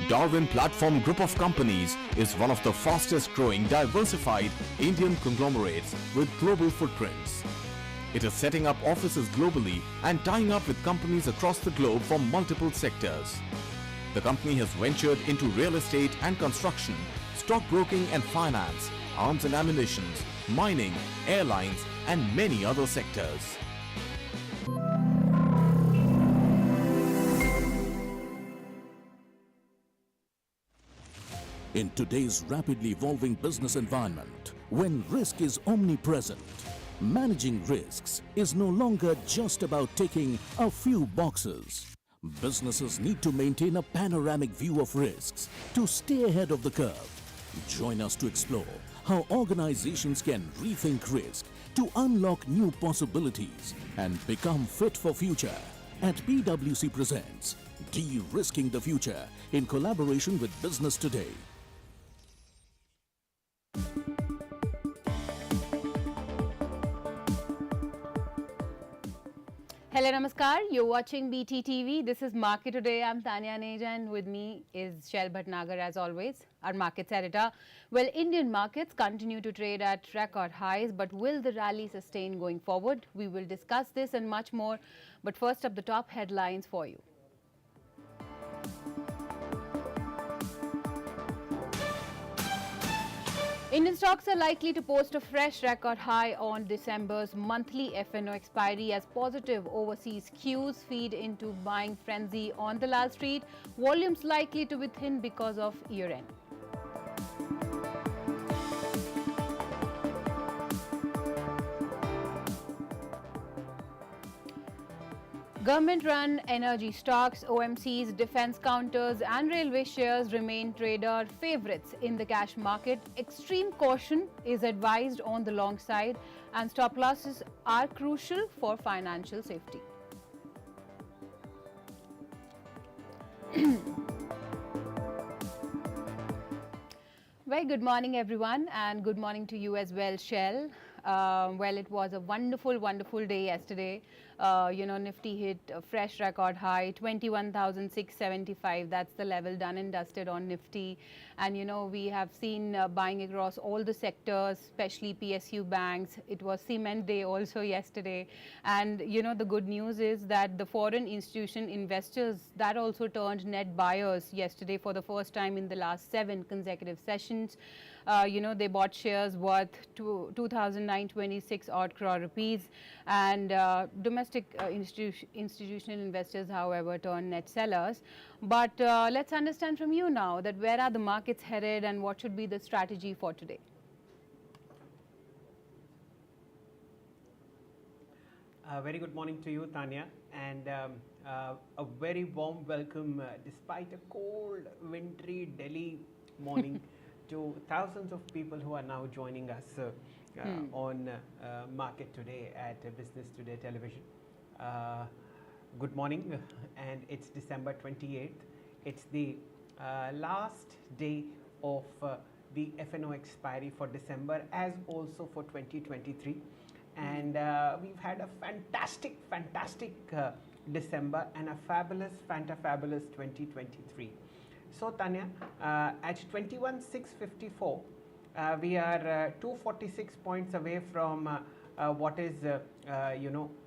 Darwin Platform Group of Companies is one of the fastest growing diversified Indian conglomerates with global footprints. It is setting up offices globally and tying up with companies across the globe from multiple sectors. The company has ventured into real estate and construction, stockbroking and finance, arms and ammunition, mining, airlines and many other sectors. In today's rapidly evolving business environment, when risk is omnipresent, managing risks is no longer just about ticking a few boxes. Businesses need to maintain a panoramic view of risks to stay ahead of the curve. Join us to explore how organizations can rethink risk to unlock new possibilities and become fit for future. At PwC presents De-Risking the Future in collaboration with Business Today. Hello, Namaskar. You're watching BTTV. This is Market Today. I'm Tanya Aneja and with me is Shail Bhatnagar as always, our markets editor. Well, Indian markets continue to trade at record highs, but will the rally sustain going forward? We will discuss this and much more. But first up, the top headlines for you. Indian stocks are likely to post a fresh record high on December's monthly F&O expiry as positive overseas cues feed into buying frenzy on the Lal Street. Volumes likely to be thin because of year-end. Government-run energy stocks, OMCs, defense counters and railway shares remain trader favorites in the cash market. Extreme caution is advised on the long side and stop losses are crucial for financial safety. Very good morning everyone and good morning to you as well, Shail. Well, it was a wonderful day yesterday. Nifty hit a fresh record high, 21,675. That's the level done and dusted on Nifty. And, we have seen buying across all the sectors, especially PSU banks. It was cement day also yesterday. And, the good news is that the foreign institution investors, that also turned net buyers yesterday for the first time in the last 7 consecutive sessions. They bought shares worth 2,926 odd crore rupees, and domestic institutional investors, however, turned net sellers. But let's understand from you now that where are the markets headed and what should be the strategy for today? Very good morning to you, Tanya, and a very warm welcome despite a cold, wintry Delhi morning to thousands of people who are now joining us on Market Today at Business Today Television. Good morning, and it's December 28th. It's the last day of the F&O expiry for December as also for 2023. And we've had a fantastic December and a fabulous 2023. So Tanya, at 21,654, we are 246 points away from what is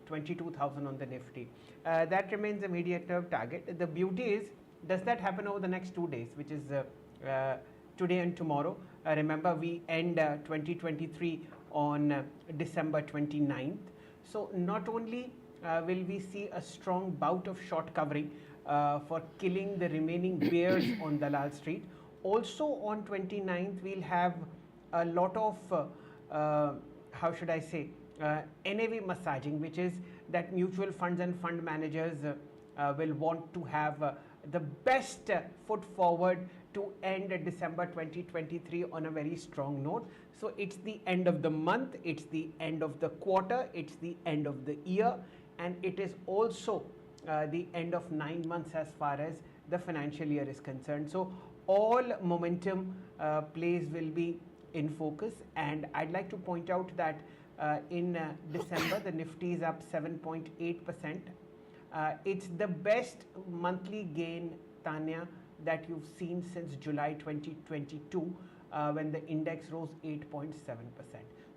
22,000 on the Nifty. That remains a medium-term target. The beauty is, does that happen over the next 2 days, which is today and tomorrow? Remember, we end 2023 on December 29th. So not only will we see a strong bout of short covering for killing the remaining bears on Dalal Street. Also on 29th, we'll have a lot of, NAV massaging, which is that mutual funds and fund managers will want to have the best foot forward to end December 2023 on a very strong note. So it's the end of the month, it's the end of the quarter, it's the end of the year, and it is also the end of 9 months as far as the financial year is concerned. So all momentum plays will be in focus, and I'd like to point out that in December the Nifty is up 7.8%. It's the best monthly gain, Tanya, that you've seen since July 2022 when the index rose 8.7%.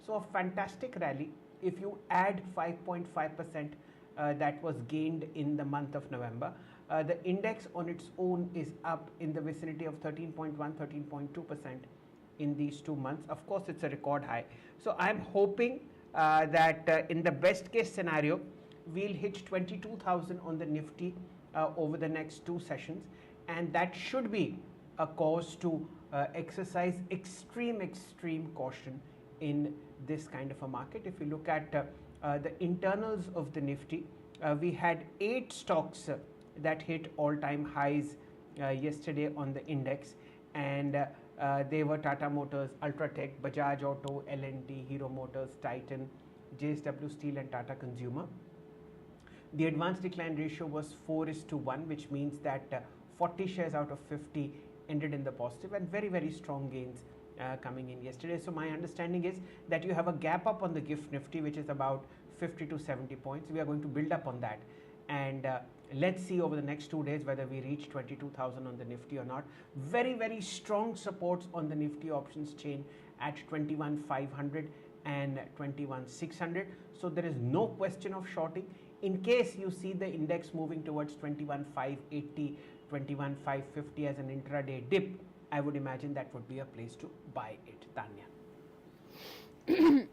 So a fantastic rally. If you add 5.5% that was gained in the month of November, the index on its own is up in the vicinity of 13.1, 13.2% in these 2 months. Of course, it's a record high. So I'm hoping that in the best case scenario, we'll hit 22,000 on the Nifty over the next 2 sessions, and that should be a cause to exercise extreme caution in this kind of a market. If you look at the internals of the Nifty, we had 8 stocks that hit all-time highs yesterday on the index, and they were Tata Motors, Ultratech, Bajaj Auto, L&T, Hero Motors, Titan, JSW Steel and Tata Consumer. The advanced decline ratio was 4:1, which means that 40 shares out of 50 ended in the positive, and very strong gains coming in yesterday. So my understanding is that you have a gap up on the GIFT Nifty, which is about 50 to 70 points. We are going to build up on that, and let's see over the next 2 days whether we reach 22,000 on the Nifty or not. Very strong supports on the Nifty options chain at 21,500 and 21,600. So there is no question of shorting. In case you see the index moving towards 21,580, 21,550 as an intraday dip, I would imagine that would be a place to buy it. Tanya.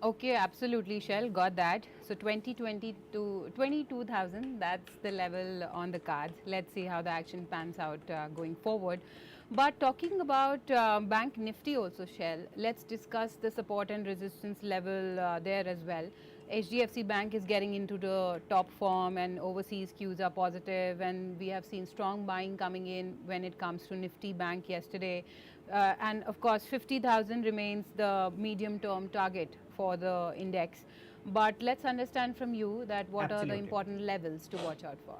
Okay, absolutely, Shail, got that. So 2020 to 22,000, that's the level on the cards. Let's see how the action pans out going forward. But talking about Bank Nifty also, Shail, let's discuss the support and resistance level there as well. HDFC Bank is getting into the top form, and overseas cues are positive, and we have seen strong buying coming in when it comes to Nifty Bank yesterday. And of course 50,000 remains the medium term target for the index. But let's understand from you that what are the important levels to watch out for.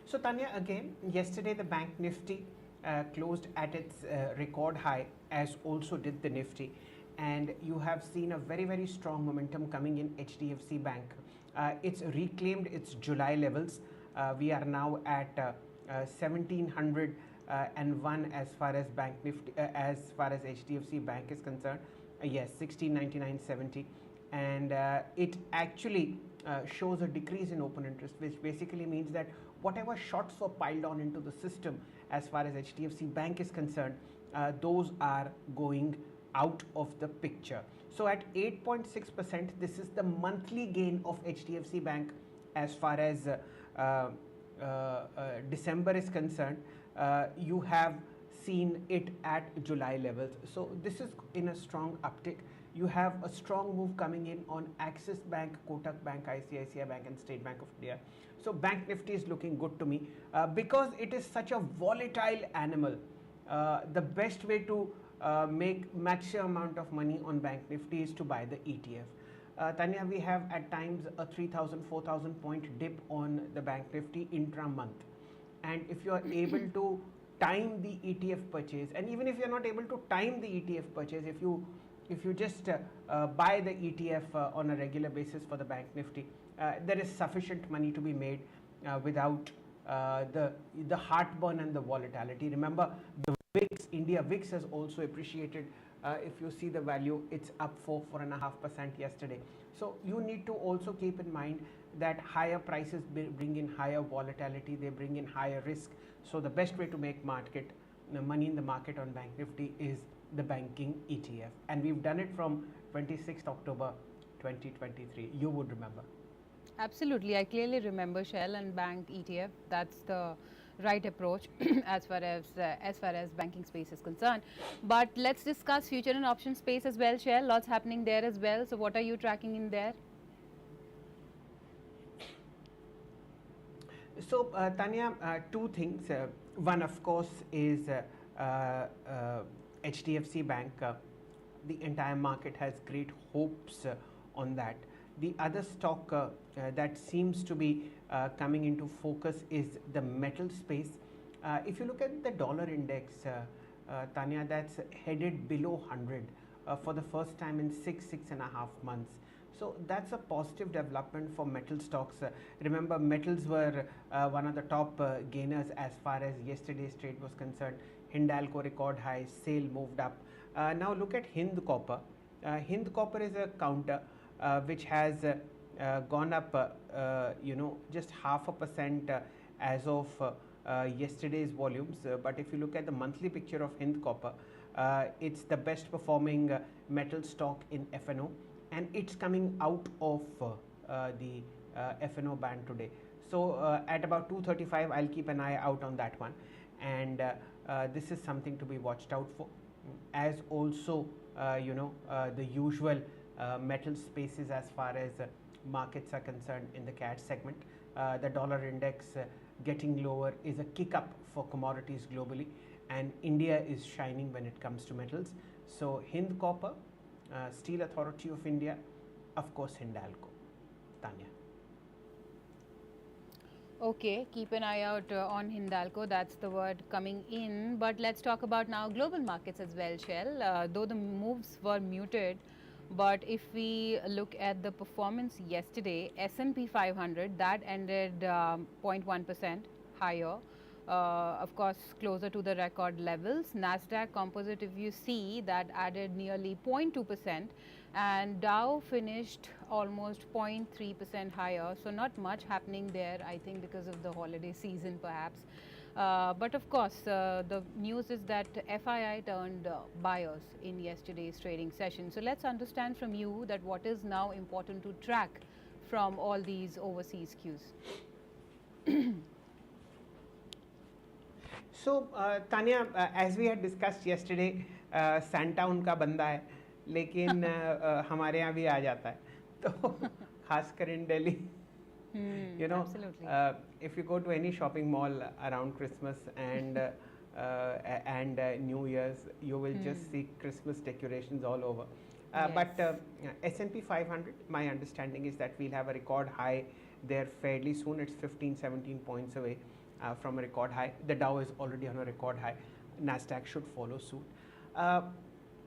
So Tanya, again, yesterday the Bank Nifty closed at its record high, as also did the Nifty. And you have seen a very strong momentum coming in HDFC Bank. It's reclaimed its July levels. We are now at 1701 as far as Bank Nifty, as far as HDFC Bank is concerned. Yes, 1699.70, and it actually shows a decrease in open interest, which basically means that whatever shorts were piled on into the system as far as HDFC Bank is concerned, those are going out of the picture. So at 8.6%, this is the monthly gain of HDFC Bank as far as December is concerned. You have seen it at July levels. So this is in a strong uptick. You have a strong move coming in on Axis Bank, Kotak Bank, ICICI Bank and State Bank of India. So Bank Nifty is looking good to me because it is such a volatile animal. The best way to make maximum amount of money on Bank Nifty is to buy the ETF. Tanya, we have at times a 3,000, 4,000 point dip on the Bank Nifty intra-month. And if you are able to time the ETF purchase, and even if you are not able to time the ETF purchase, if you just buy the ETF on a regular basis for the Bank Nifty, there is sufficient money to be made without the heartburn and the volatility. Remember, the VIX, India VIX has also appreciated. If you see the value, it's up 4.5% yesterday. So you need to also keep in mind that higher prices bring in higher volatility, they bring in higher risk. So the best way to make money in the market on Bank Nifty is the banking ETF. And we've done it from 26th October 2023. You would remember. Absolutely, I clearly remember Shell and Bank ETF. That's the right approach as far as banking space is concerned. But let's discuss future and option space as well, Shell. Lots happening there as well. So what are you tracking in there? So Tanya, two things. One, of course, is HDFC Bank. The entire market has great hopes on that. The other stock that seems to be coming into focus is the metal space. If you look at the dollar index, Tanya, that's headed below 100 for the first time in 6.5 months. So that's a positive development for metal stocks. Remember, metals were one of the top gainers as far as yesterday's trade was concerned. Hindalco record high, SAIL moved up. Now look at Hind Copper. Hind Copper is a counter which has gone up, just 0.5% as of yesterday's volumes. But if you look at the monthly picture of Hind Copper, it's the best performing metal stock in FNO, and it's coming out of the FNO band today. So at about 235, I'll keep an eye out on that one, and this is something to be watched out for. As also, the usual metal spaces as far as markets are concerned in the CAD segment. The dollar index getting lower is a kick up for commodities globally, and India is shining when it comes to metals. So Hind Copper, Steel Authority of India, of course Hindalco. Tanya. Okay, keep an eye out on Hindalco, that's the word coming in. But let's talk about now global markets as well, Shail. Though the moves were muted, but if we look at the performance yesterday, S&P 500, that ended 0.1% higher. Of course, closer to the record levels. Nasdaq Composite, if you see, that added nearly 0.2%, and Dow finished almost 0.3% higher. So not much happening there, I think, because of the holiday season, perhaps. But of course, the news is that FII turned buyers in yesterday's trading session. So let's understand from you that what is now important to track from all these overseas cues. So Tanya, as we had discussed yesterday, Santa उनका बंदा है, लेकिन हमारे यहाँ भी आ जाता है. तो खासकर in Delhi, if you go to any shopping mall around Christmas and New Year's, you will just see Christmas decorations all over. Yes. But S&P 500, my understanding is that we'll have a record high there fairly soon. It's 15-17 points away from a record high. The Dow is already on a record high. Nasdaq should follow suit.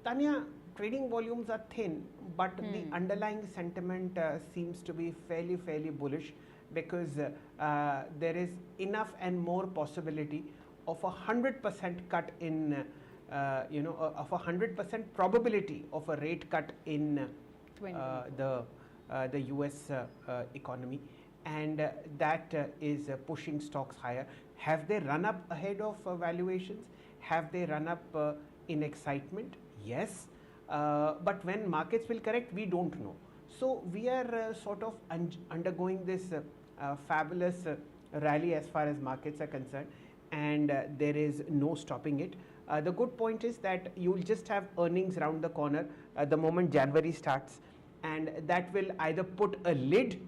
Tanya, trading volumes are thin, but the underlying sentiment seems to be fairly bullish, because there is enough and more possibility of 100% cut in, of 100% probability of a rate cut in the US economy, and that is pushing stocks higher. Have they run up ahead of valuations? Have they run up in excitement? Yes. But when markets will correct, we don't know. So we are sort of undergoing this fabulous rally as far as markets are concerned, and there is no stopping it. The good point is that you'll just have earnings round the corner the moment January starts, and that will either put a lid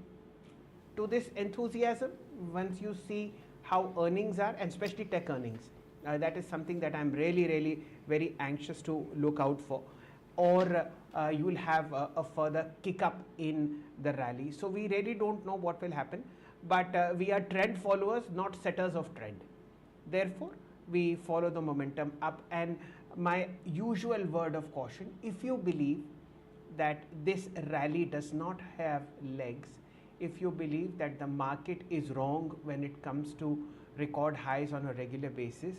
to this enthusiasm once you see how earnings are, and especially tech earnings. That is something that I'm really very anxious to look out for. Or you will have a further kick up in the rally. So we really don't know what will happen, but we are trend followers, not setters of trend. Therefore, we follow the momentum up. And my usual word of caution, if you believe that this rally does not have legs, if you believe that the market is wrong when it comes to record highs on a regular basis,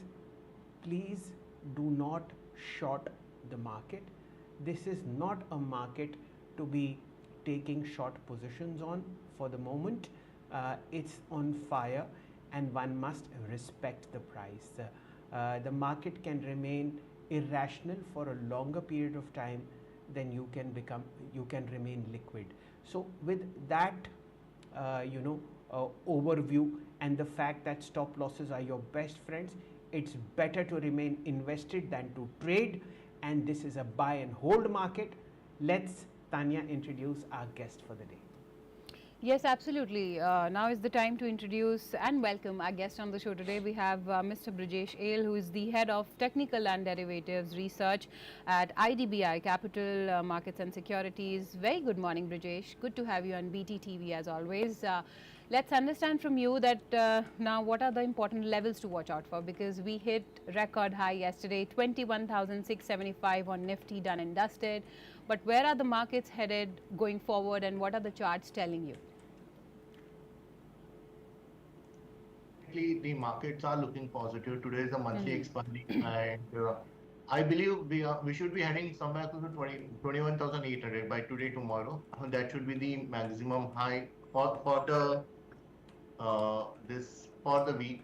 please do not short the market. This is not a market to be taking short positions on for the moment. It's on fire, and one must respect the price. The market can remain irrational for a longer period of time than you can remain liquid. So with that overview, and the fact that stop losses are your best friends, it's better to remain invested than to trade. And this is a buy and hold market. Let's, Tanya, introduce our guest for the day. Yes, absolutely. Now is the time to introduce and welcome our guest on the show today. We have Mr. Brijesh Ail, who is the head of technical and derivatives research at IDBI Capital Markets and Securities. Very good morning, Brijesh. Good to have you on BTTV as always. Let's understand from you that now what are the important levels to watch out for, because we hit record high yesterday, 21,675 on Nifty, done and dusted. But where are the markets headed going forward, and what are the charts telling you? Definitely, the markets are looking positive. Today is a monthly expiry, and I believe we should be heading somewhere to the 21,800 by today tomorrow. That should be the maximum high for the this for the week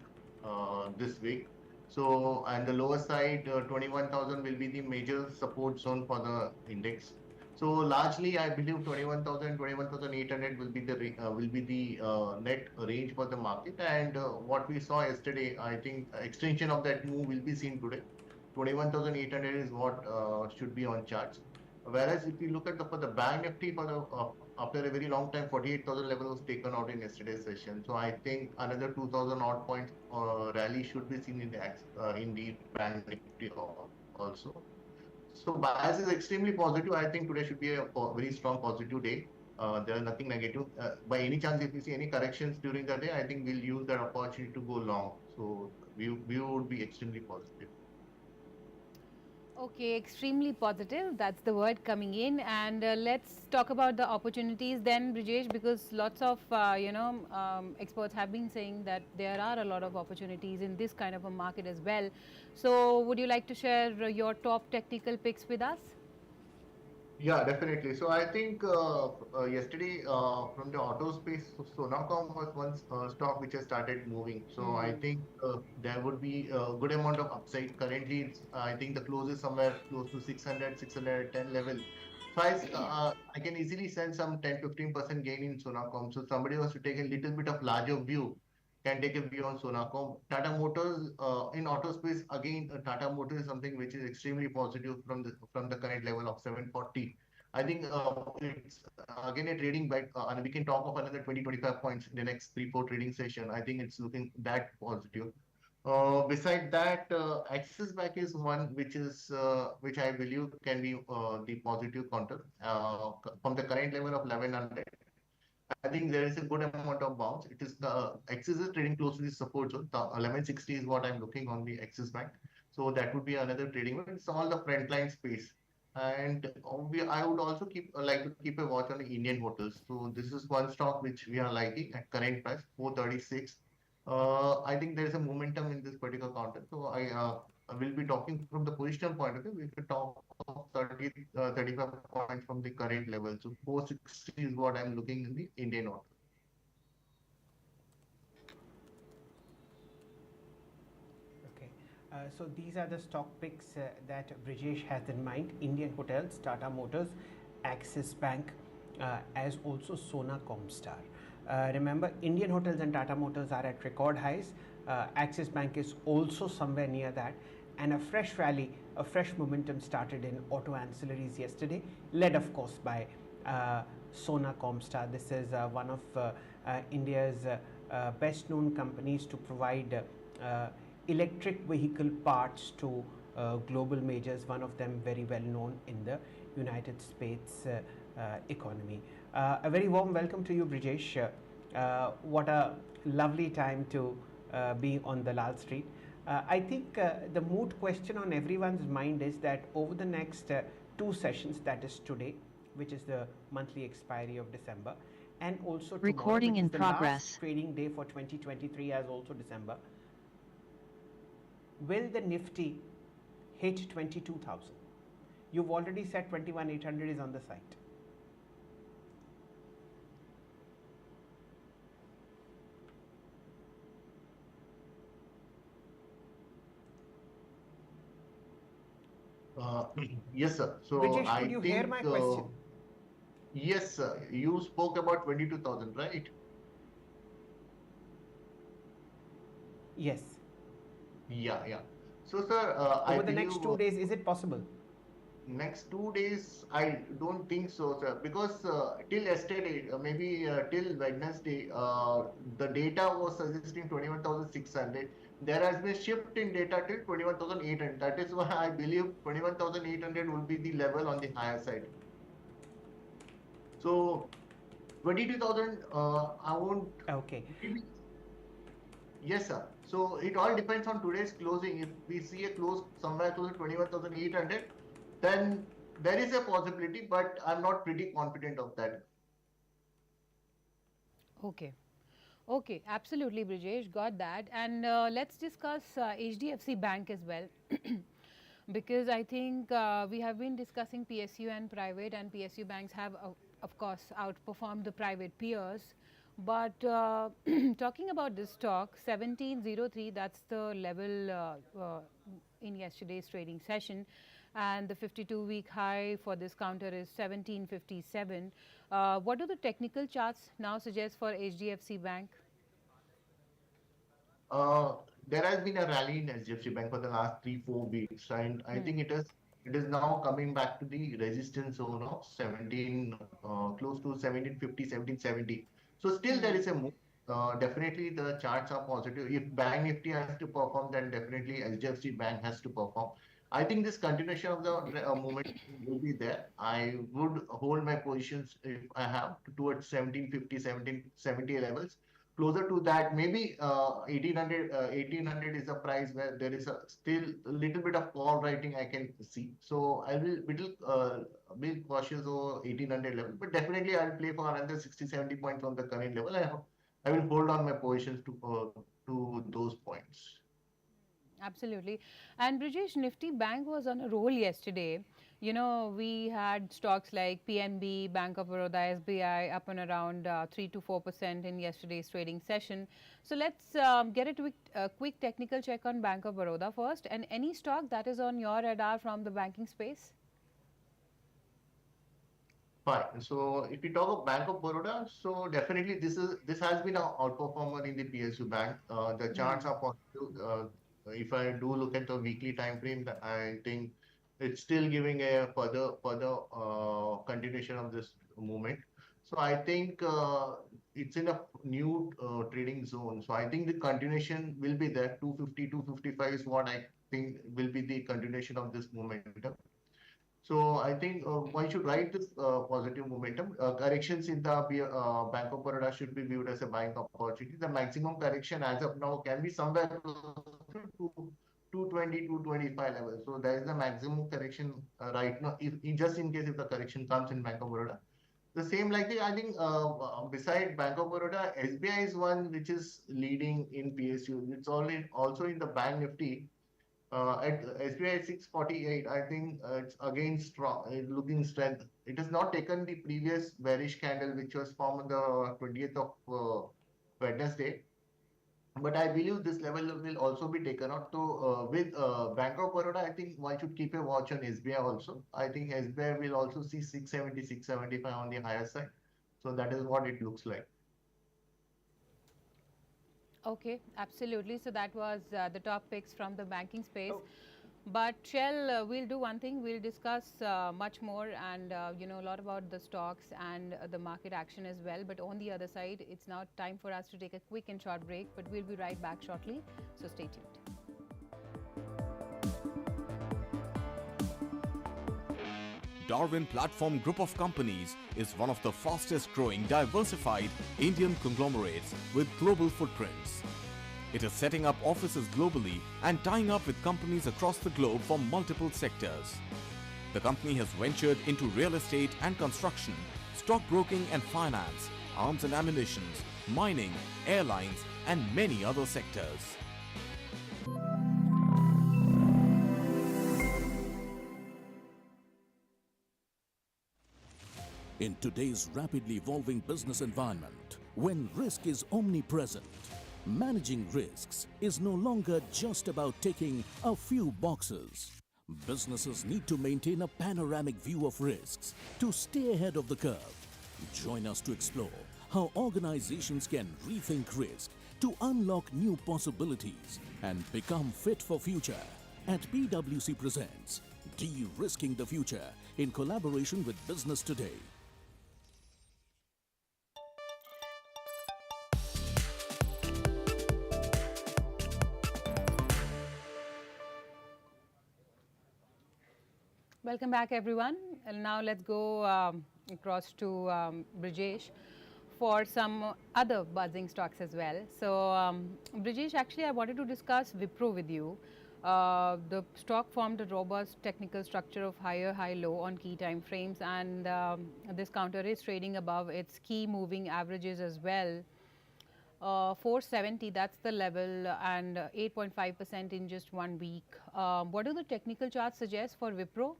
this week. So and the lower side 21,000 will be the major support zone for the index. So largely, I believe 21,000, 21,800 will be the net range for the market. And what we saw yesterday, I think extension of that move will be seen today. 21,800 is what should be on charts. Whereas if you look at for the bank Nifty for the after a very long time, 48,000 level was taken out in yesterday's session. So I think another 2,000 odd points rally should be seen in the bank Nifty also. So bias is extremely positive. I think today should be a very strong positive day. There is nothing negative. By any chance, if you see any corrections during the day, I think we'll use that opportunity to go long. So we would be extremely positive. Okay, extremely positive. That's the word coming in. And let's talk about the opportunities then, Brijesh, because lots of, experts have been saying that there are a lot of opportunities in this kind of a market as well. So would you like to share your top technical picks with us? Yeah, definitely. So I think yesterday from the auto space, Sonacom was one stock which has started moving. So I think there would be a good amount of upside. Currently, I think the close is somewhere close to 600, 610 level. So I can easily sense some 10-15% gain in Sonacom. So somebody was to take a little bit of larger view, can take a view on Sonacom. Tata Motors in auto space again. Tata Motors is something which is extremely positive from the current level of 740. I think it's again a trading bet, and we can talk of another 20-25 points in the next 3-4 trading session. I think it's looking that positive. Beside that, Axis Bank is one which I believe can be the positive counter from the current level of 1100. I think there is a good amount of bounce. It is the Axis is trading close to the support zone. The 1160 is what I'm looking on the Axis Bank. So that would be another trading one. It's all the frontline space. And I would also like to keep a watch on the Indian hotels. So this is one stock which we are liking at current price 436. I think there is a momentum in this particular counter. So I will be talking from the positional point of view. We could talk of 35 points from the current level. So 460 is what I'm looking in the Indian order. Okay. So these are the stock picks that Brijesh has in mind: Indian Hotels, Tata Motors, Axis Bank, as also Sona Comstar. Remember, Indian Hotels and Tata Motors are at record highs. Axis Bank is also somewhere near that, and a fresh rally, a fresh momentum started in auto ancillaries yesterday, led of course by Sona Comstar. This is one of India's best known companies to provide electric vehicle parts to global majors, one of them very well known in the United States economy. A very warm welcome to you, Brijesh. What a lovely time to be on the Lal Street. I think the moot question on everyone's mind is that over the next 2 sessions, that is today, which is the monthly expiry of December, and also tomorrow, Recording which in is the progress. last trading day for 2023 as also December, will the Nifty hit 22,000? You've already said 21,800 is on the site. Yes, sir. So Brijesh, I could you think hear my question? yes, sir. You spoke about 22,000, right? Yes. Yeah. So, sir, I Over the believe next 2 days, is it possible? next 2 days, I don't think so, sir. Because till yesterday, maybe till Wednesday, the data was suggesting 21,600. There has been a shift in data till 21,800. That is why I believe 21,800 will be the level on the higher side. So 22,000, I won't. Okay. Yes, sir. So it all depends on today's closing. If we see a close somewhere close to 21,800, then there is a possibility, but I'm not pretty confident of that. Okay. Okay, absolutely, Brijesh, got that. And let's discuss HDFC Bank as well. Because I think we have been discussing PSU and private, and PSU banks have, of course, outperformed the private peers. But talking about this stock, 1703, that's the level in yesterday's trading session, and the 52-week high for this counter is 1757. What do the technical charts now suggest for HDFC Bank? Uh, there has been a rally in HDFC Bank for the last 3-4 weeks, and I think it is now coming back to the resistance zone of 17, close to 1750, 1770. So still there is a move. Definitely the charts are positive. If Bank Nifty has to perform, then definitely HDFC Bank has to perform. I think this continuation of the movement will be there. I would hold my positions if I have towards 1750, 1770 levels. Closer to that, maybe 1800, 1800 is a price where there is a still a little bit of call writing I can see. So I will be cautious over 1800 level, but definitely I'll play for another 60, 70 points from the current level. I will hold on my positions to those points. Absolutely. And Brijesh, Nifty Bank was on a roll yesterday. You know, we had stocks like PNB, Bank of Baroda, SBI up and around 3 to 4% in yesterday's trading session. So let's get a quick technical check on Bank of Baroda first. And any stock that is on your radar from the banking space? Fine. So if you talk of Bank of Baroda, so definitely this has been an outperformer in the PSU bank. The charts are positive. If I do look at the weekly time frame, I think it's still giving a further continuation of this movement. So I think it's in a new trading zone. So I think the continuation will be there. 250, 255 is what I think will be the continuation of this momentum. So I think one should ride this positive momentum. Corrections in the Bank of Baroda should be viewed as a buying opportunity. The maximum correction as of now can be somewhere close to 220, 225 levels. So that is the maximum correction right now. If just in case if the correction comes in Bank of Baroda, the same likely I think beside Bank of Baroda, SBI is one which is leading in PSU. It's only also in the Bank Nifty at SBI 648, I think it's again strong, looking strength. It has not taken the previous bearish candle, which was formed on the 20th of Wednesday. But I believe this level will also be taken out. So with Bank of Baroda, I think one should keep a watch on SBI also. I think SBI will also see 670, 675 on the higher side. So that is what it looks like. Okay, absolutely. So that was the top picks from the banking space. But Shell, we'll do one thing. We'll discuss much more and you know, a lot about the stocks and the market action as well. But on the other side, it's now time for us to take a quick and short break. But we'll be right back shortly. So stay tuned. Darwin Platform Group of Companies is one of the fastest growing diversified Indian conglomerates with global footprints. It is setting up offices globally and tying up with companies across the globe for multiple sectors. The company has ventured into real estate and construction, stockbroking and finance, arms and ammunition, mining, airlines and many other sectors. In today's rapidly evolving business environment, when risk is omnipresent, managing risks is no longer just about ticking a few boxes. Businesses need to maintain a panoramic view of risks to stay ahead of the curve. Join us to explore how organizations can rethink risk to unlock new possibilities and become fit for future. At PwC presents De-Risking the Future in collaboration with Business Today. Welcome back, everyone. And now let's go across to Brijesh for some other buzzing stocks as well. So, Brijesh, actually, I wanted to discuss Wipro with you. The stock formed a robust technical structure of higher high-low on key time frames, and this counter is trading above its key moving averages as well. 470, that's the level, and 8.5% in just 1 week. What do the technical charts suggest for Wipro?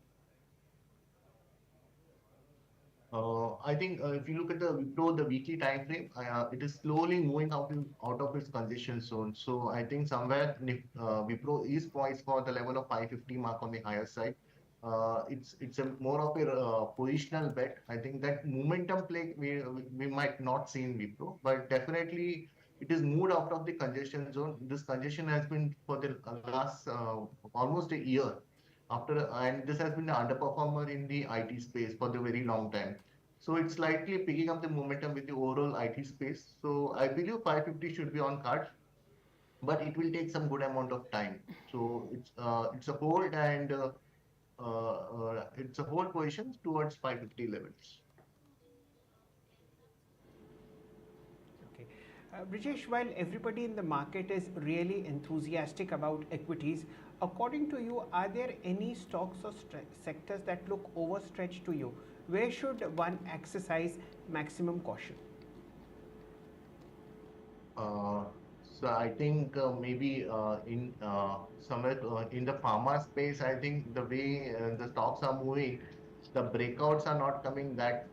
I think if you look at the Wipro, the weekly time frame, it is slowly moving out of its congestion zone. So I think somewhere Wipro is poised for the level of 550 mark on the higher side. It's a more of a positional bet. I think that momentum play we might not see in Wipro, but definitely it is moved out of the congestion zone. This congestion has been for the last almost a year after, and this has been the underperformer in the IT space for the very long time. So it's slightly picking up the momentum with the overall IT space. So I believe 550 should be on cards, but it will take some good amount of time. So it's a hold, and it's a hold position towards 550 levels. Okay. Brijesh, while everybody in the market is really enthusiastic about equities, according to you, are there any stocks or sectors that look overstretched to you? Where should one exercise maximum caution? Uh, so I think maybe in somewhere in the pharma space, I think the way the stocks are moving, the breakouts are not coming that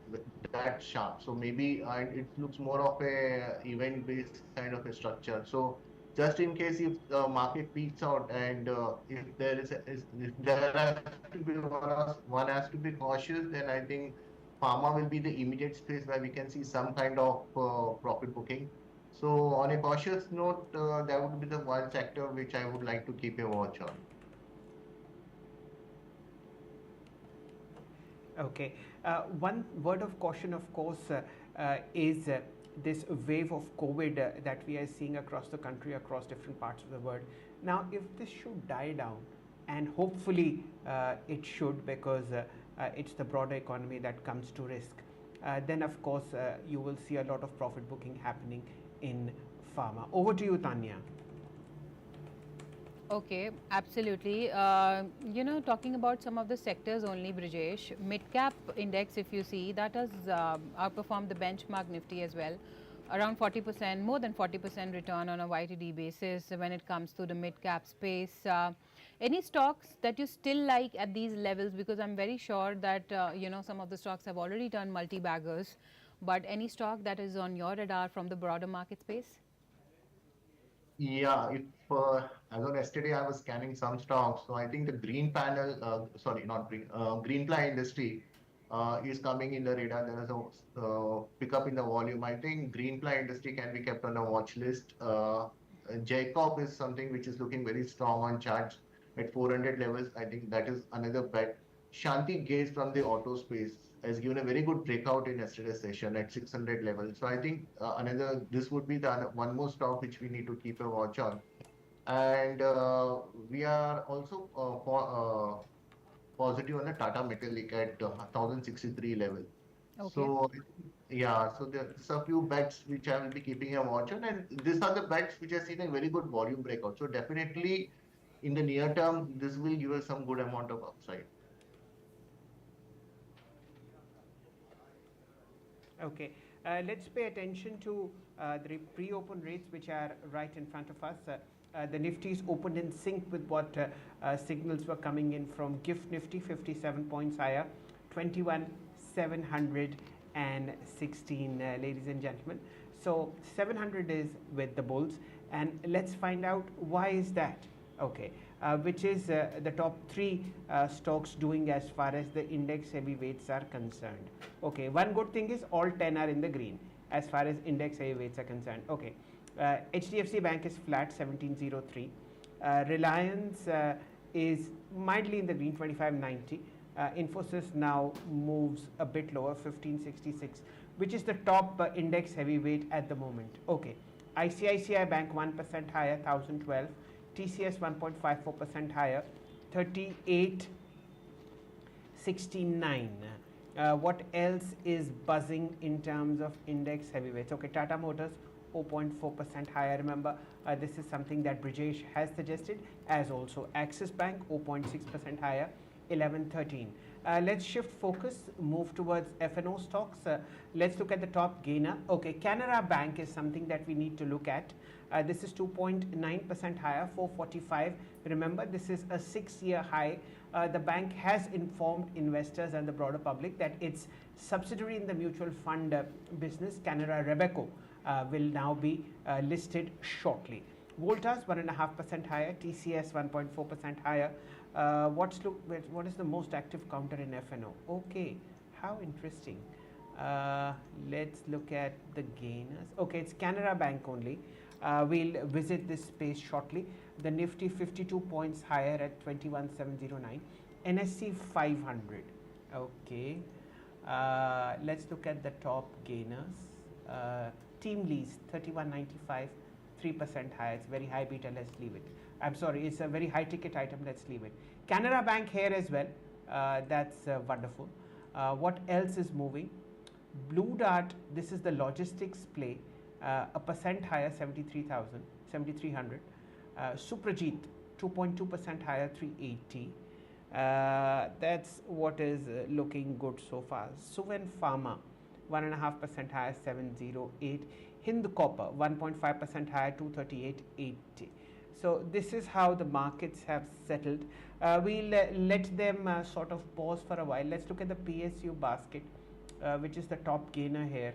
sharp. So maybe it looks more of a event-based kind of a structure. So just in case if the market peaks out, and if if there has to be one has to be cautious, then I think pharma will be the immediate space where we can see some kind of profit booking. So on a cautious note, that would be the one sector which I would like to keep a watch on. Okay. One word of caution, of course, is this wave of COVID that we are seeing across the country, across different parts of the world. Now, if this should die down, and hopefully it should, because it's the broader economy that comes to risk, then of course you will see a lot of profit booking happening in pharma. Over to you, Tanya. Okay, absolutely. Talking about some of the sectors only, Brijesh, mid-cap index, if you see, that has outperformed the benchmark Nifty as well. Around 40%, more than 40% return on a YTD basis when it comes to the mid-cap space. Any stocks that you still like at these levels? Because I'm very sure that, some of the stocks have already turned multi-baggers. But any stock that is on your radar from the broader market space? Yeah, if as of yesterday I was scanning some stocks, so I think the green panel, sorry, not green, green ply industry is coming in the radar. There is a pickup in the volume. I think green ply industry can be kept on a watch list. Jacob is something which is looking very strong on charts at 400 levels. I think that is another bet. Shanti Gaze from the auto space has given a very good breakout in yesterday's session at 600 levels. So I think this would be the one more stock which we need to keep a watch on. And we are also positive on the Tata Metallic at 1063 level. Okay. So yeah, so there's a few bets which I will be keeping a watch on, and these are the bets which are seen a very good volume breakout. So definitely in the near term, this will give us some good amount of upside. Okay, let's pay attention to the pre-open rates which are right in front of us. The Nifty's opened in sync with what signals were coming in from GIFT Nifty, 57 points higher, 21,716, ladies and gentlemen. So 700 is with the bulls, and let's find out why is that. Okay, which is the top three stocks doing as far as the index heavyweights are concerned. Okay, one good thing is all 10 are in the green as far as index heavyweights are concerned. Okay, HDFC Bank is flat, 1703. Reliance is mildly in the green, 2590. Infosys now moves a bit lower, 1566, which is the top index heavyweight at the moment. Okay, ICICI Bank 1% higher, 1012. TCS 1.54% higher, 3869. What else is buzzing in terms of index heavyweights? Okay, Tata Motors 0.4% higher. Remember, this is something that Brijesh has suggested, as also Axis Bank 0.6% higher, 1113. Let's shift focus, move towards F&O stocks. Let's look at the top gainer. Okay, Canara Bank is something that we need to look at. This is 2.9% higher, 445. Remember, this is a 6-year high. The bank has informed investors and the broader public that its subsidiary in the mutual fund business, Canara Robeco, will now be listed shortly. Voltas 1.5% higher, TCS 1.4% higher. What is the most active counter in F&O? Okay, how interesting. Let's look at the gainers. Okay, it's Canara Bank only. We'll visit this space shortly. The Nifty 52 points higher at 21,709. NSE 500. Okay. Let's look at the top gainers. Team Lease 31.95, 3% higher. It's very high beta. Let's leave it. I'm sorry, it's a very high ticket item. Let's leave it. Canara Bank here as well. That's wonderful. What else is moving? Blue Dart. This is the logistics play. A percent higher, 7,300. Suprajit 2.2% higher, 380. That's what is looking good so far. Suven Pharma 1.5% higher, 708. Hind Copper 1.5% higher, 238.80. So this is how the markets have settled. We'll let them sort of pause for a while. Let's look at the PSU basket, which is the top gainer here.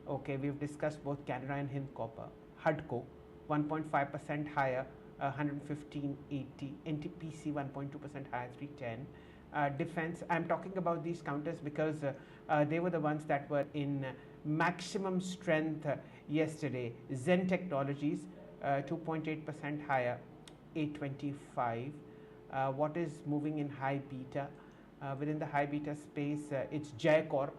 Okay, we've discussed both Canara and Hind Copper. HUDCO 1.5% higher, 115.80. NTPC 1.2% higher, 310. Defense, I'm talking about these counters because they were the ones that were in maximum strength yesterday. Zen Technologies 2.8% higher, 825. What is moving in high beta? Within the high beta space, it's Jai Corp.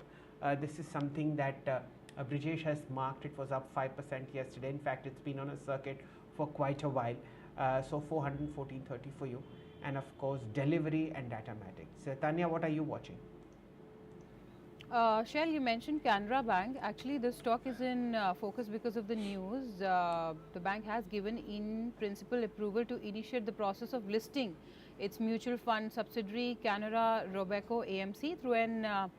This is something that Brijesh has marked. It was up 5% yesterday. In fact, it's been on a circuit for quite a while. So 414.30 for you. And of course, delivery and datamatics. So Tanya, what are you watching? Shail, you mentioned Canara Bank. Actually, the stock is in focus because of the news. The bank has given in principle approval to initiate the process of listing its mutual fund subsidiary Canara Robeco AMC through an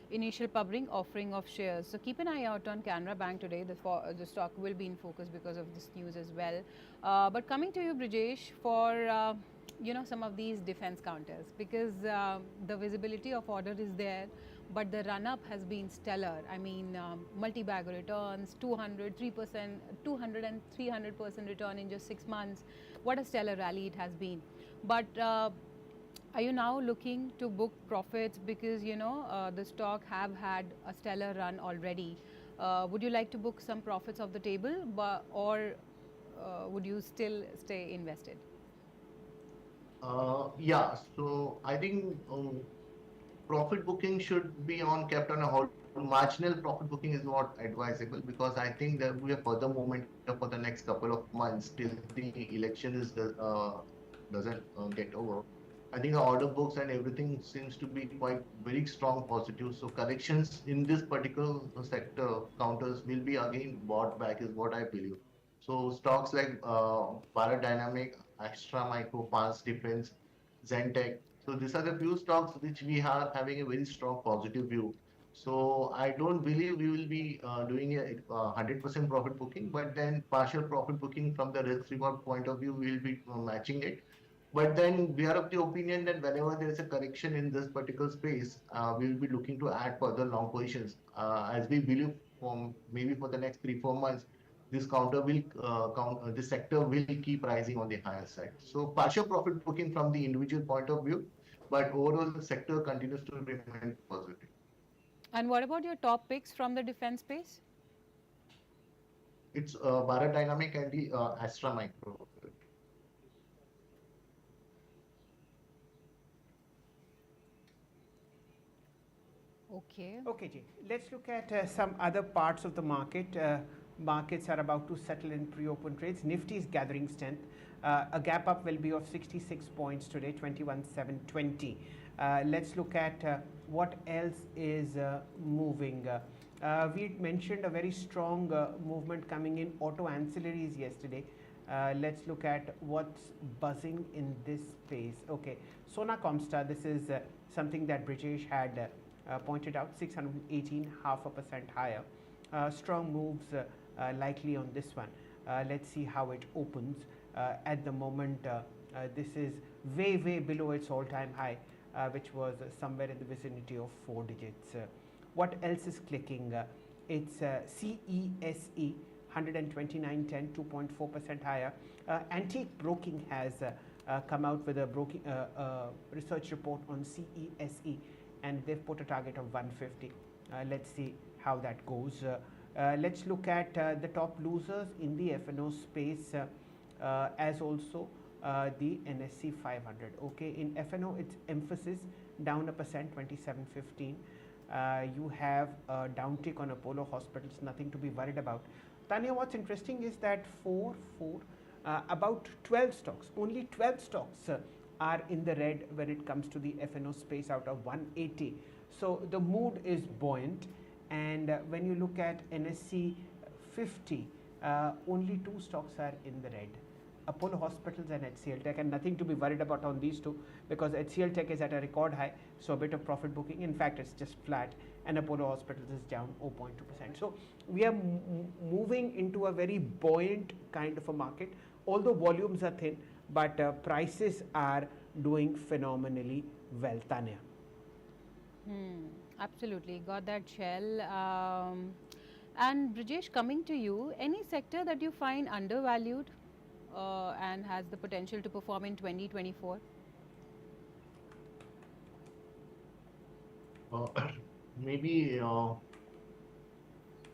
initial public offering of shares. So keep an eye out on Canara Bank today. The stock will be in focus because of this news as well. But coming to you, Brijesh, for some of these defense counters, because the visibility of order is there, but the run-up has been stellar. I mean, multi-bag returns, 200, 3%, 200 and 300% return in just 6 months. What a stellar rally it has been. But are you now looking to book profits because, the stock have had a stellar run already? Would you like to book some profits off the table, or would you still stay invested? Yeah, so I think profit booking should be kept on a hold. Marginal profit booking is not advisable because I think there will be a further momentum for the next couple of months till the election doesn't get over. I think the order books and everything seems to be quite very strong positive. So corrections in this particular sector counters will be again bought back is what I believe. So stocks like Bharat Dynamic, Astra Micro, Pans Defense, Zentech. So these are the few stocks which we are having a very strong positive view. So I don't believe we will be doing a 100% profit booking, but then partial profit booking from the risk reward point of view, we will be matching it. But then we are of the opinion that whenever there is a correction in this particular space, we will be looking to add further long positions as we believe maybe for the next 3-4 months, this this sector will keep rising on the higher side. So partial profit booking from the individual point of view, but overall the sector continues to remain positive. And what about your top picks from the defense space? It's Bharat Dynamic and the Astra Micro. Okay. Okay, Jay. Let's look at some other parts of the market. Markets are about to settle in pre-open trades. Nifty is gathering strength. A gap up will be of 66 points today, 21,720. Let's look at what else is moving. We had mentioned a very strong movement coming in auto ancillaries yesterday. Let's look at what's buzzing in this space. Okay, Sona Comstar, this is something that Brijesh had pointed out, 618, 0.5% higher. Strong moves likely on this one. Let's see how it opens. At the moment, this is way below its all-time high, which was somewhere in the vicinity of 4 digits. What else is clicking? It's CESE, 129.10, 2.4% higher. Antique Broking has come out with a research report on CESE, and they've put a target of 150. Let's see how that goes. Let's look at the top losers in the FNO space, as also the NSE 500. Okay, in FNO, it's Emphasis down 1%, 27.15. You have a downtick on Apollo Hospitals, nothing to be worried about. Tanya, what's interesting is that about 12 stocks, only 12 stocks are in the red when it comes to the FNO space out of 180. So the mood is buoyant, and when you look at NSE 50, only 2 stocks are in the red. Apollo Hospitals and HCL Tech, and nothing to be worried about on these two, because HCL Tech is at a record high, so a bit of profit booking. In fact, it's just flat, and Apollo Hospitals is down 0.2%. So we are moving into a very buoyant kind of a market, although volumes are thin, but prices are doing phenomenally well. Tanya. Absolutely, got that, Shell. And Brijesh, coming to you, any sector that you find undervalued and has the potential to perform in 2024? Maybe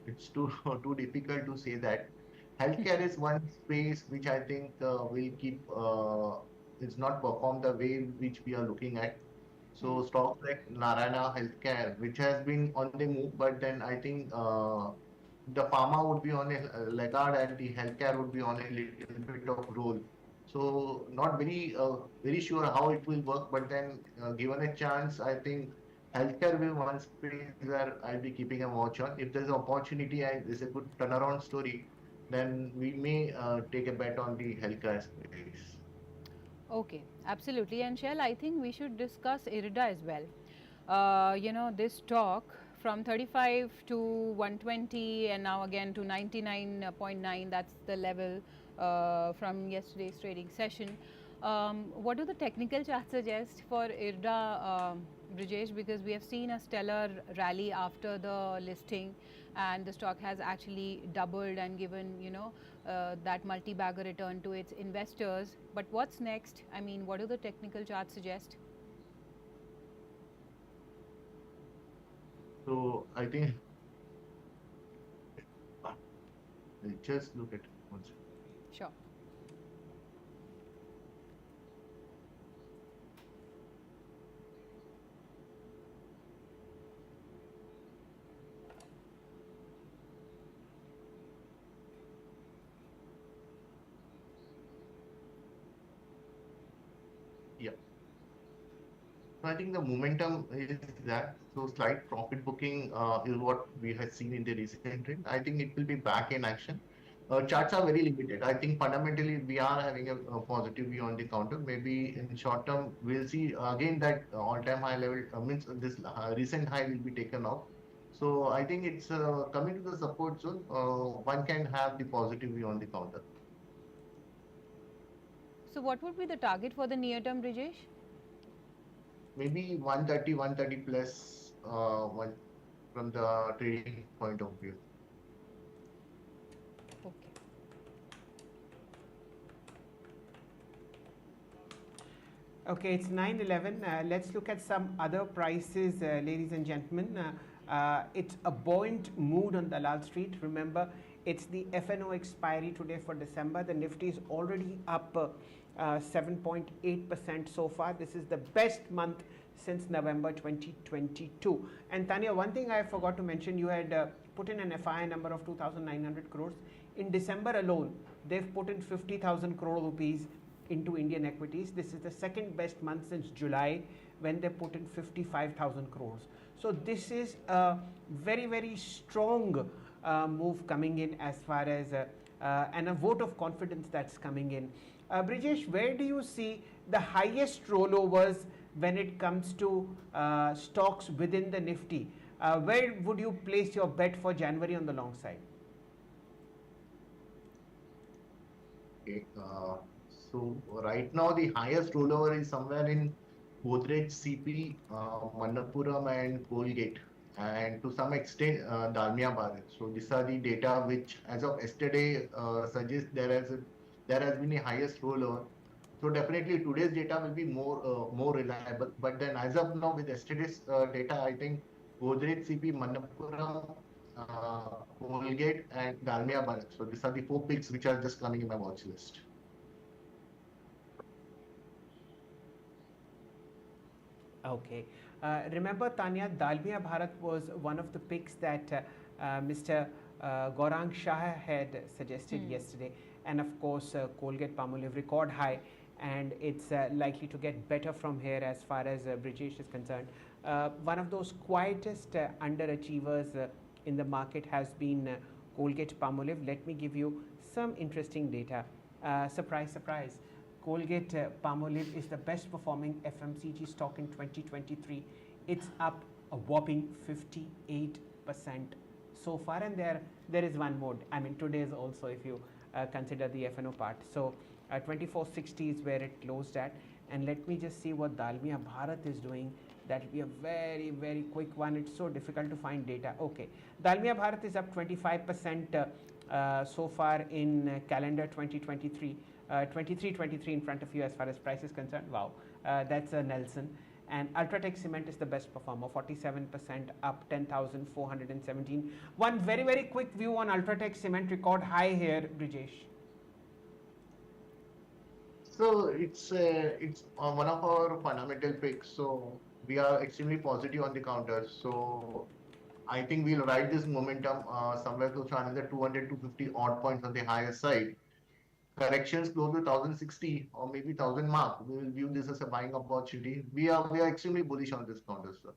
it's too too difficult to say that. Healthcare is one space which I think will keep it's not perform the way which we are looking at. So stocks like Narayana Healthcare, which has been on the move, but then I think the pharma would be on a laggard and the healthcare would be on a little bit of roll. So not very sure how it will work, but then given a chance, I think healthcare will one space where I'll be keeping a watch on. If there's an opportunity and there's a good turnaround story, then we may take a bet on the healthcare space. Okay, absolutely. And Shell, I think we should discuss IRDA as well. This stock from 35 to 120 and now again to 99.9, that's the level from yesterday's trading session. What do the technical charts suggest for IRDA, Brijesh? Because we have seen a stellar rally after the listing, and the stock has actually doubled and given, that multi-bagger return to its investors. But what's next? I mean, what do the technical charts suggest? So I think just look at one second. Sure. Yeah. So I think the momentum is that. So slight profit booking is what we have seen in the recent trend. I think it will be back in action. Charts are very limited. I think fundamentally we are having a positive view on the counter. Maybe in short term we'll see again that all-time high level means this recent high will be taken off. So I think it's coming to the support zone. One can have the positive view on the counter. So what would be the target for the near term, Brijesh? Maybe 130, 130 plus one from the trading point of view. Okay. Okay, it's 9:11. Let's look at some other prices, ladies and gentlemen. It's a buoyant mood on Dalal Street. Remember, it's the FNO expiry today for December. The Nifty is already up 7.8% so far. This is the best month since November 2022. And Tanya, one thing I forgot to mention, you had put in an FII number of 2,900 crores. In December alone, they've put in 50,000 crore rupees into Indian equities. This is the second best month since July when they put in 55,000 crores. So this is a very, very strong move coming in as far as and a vote of confidence that's coming in. Brijesh, where do you see the highest rollovers when it comes to stocks within the Nifty? Where would you place your bet for January on the long side? Okay, so right now the highest rollover is somewhere in Godrej, CP, Manappuram and Colgate, and to some extent Dalmia Bharat. So these are the data which, as of yesterday, suggests there has been a highest rollover. So definitely today's data will be more reliable. But then as of now, with yesterday's data, I think Godrej, CP, Manappuram, Colgate, and Dalmia Bharat. So these are the four picks which are just coming in my watch list. Okay. Remember, Tanya, Dalmia Bharat was one of the picks that Mr. Gaurang Shah had suggested yesterday. And of course, Colgate Palmolive record high, and it's likely to get better from here as far as Brijesh is concerned. One of those quietest underachievers in the market has been Colgate Palmolive. Let me give you some interesting data. Surprise, surprise. Colgate Palmolive is the best performing FMCG stock in 2023. It's up a whopping 58% so far, and there is one more. I mean, today's also, if you consider the FNO part. So 2460 is where it closed at. And let me just see what Dalmia Bharat is doing. That will be a very, very quick one. It's so difficult to find data. Okay, Dalmia Bharat is up 25% so far in calendar 2023. 23 in front of you as far as price is concerned. Wow, that's a Nelson. And Ultratech Cement is the best performer, 47% up, 10,417. One very, very quick view on Ultratech Cement, record high here, Brijesh. So it's one of our fundamental picks. So we are extremely positive on the counter. So I think we'll ride this momentum somewhere close to another 200 to 50 odd points on the higher side. Corrections close to 1060 or maybe 1000 mark. We will view this as a buying opportunity. We are extremely bullish on this counter, sir.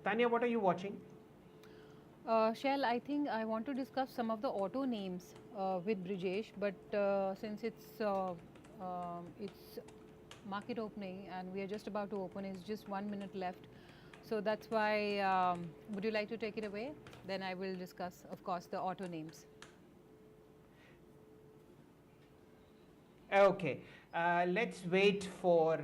Tanya, what are you watching? Shail, I think I want to discuss some of the auto names with Brijesh, but since it's market opening and we are just about to open, it's just 1 minute left. So that's why, would you like to take it away? Then I will discuss, of course, the auto names. Okay, let's wait for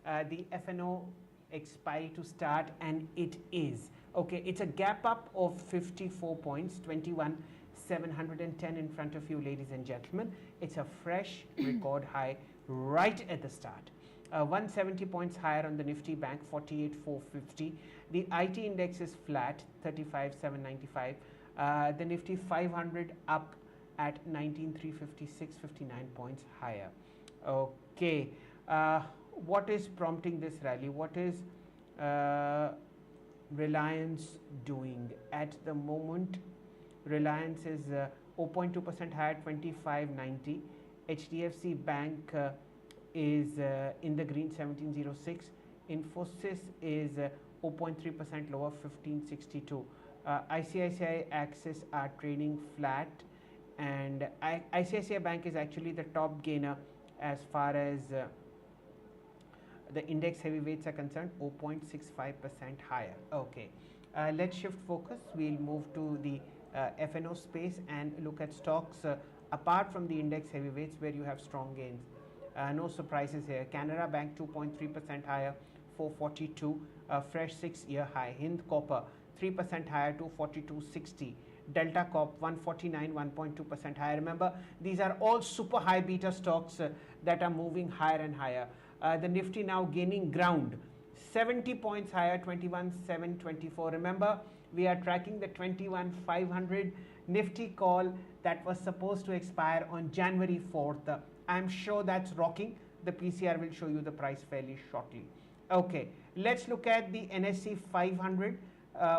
the FNO expiry to start, and it is. Okay, it's a gap up of 54 points, 21,710 in front of you, ladies and gentlemen. It's a fresh record high right at the start. 170 points higher on the Nifty Bank, 48,450. The IT index is flat, 35,795. The Nifty 500 up at 19,356, 59 points higher. Okay, what is prompting this rally? What is Reliance doing at the moment? Reliance is 0.2% higher, 25.90. HDFC Bank is in the green, 1706. Infosys is 0.3% lower, 1562. ICICI Axis are trading flat, and ICICI Bank is actually the top gainer as far as the index heavyweights are concerned, 0.65% higher. Okay, let's shift focus. We'll move to the FNO space and look at stocks apart from the index heavyweights where you have strong gains. No surprises here. Canara Bank 2.3% higher, 442. Fresh 6-year high. Hind Copper 3% higher, 242.60. Delta Corp 149, 1.2% higher. Remember, these are all super high beta stocks that are moving higher and higher. The Nifty now gaining ground, 70 points higher, 21,724. Remember, we are tracking the 21,500 Nifty call that was supposed to expire on January 4th. I'm sure that's rocking. The PCR will show you the price fairly shortly. Okay, let's look at the NSE 500.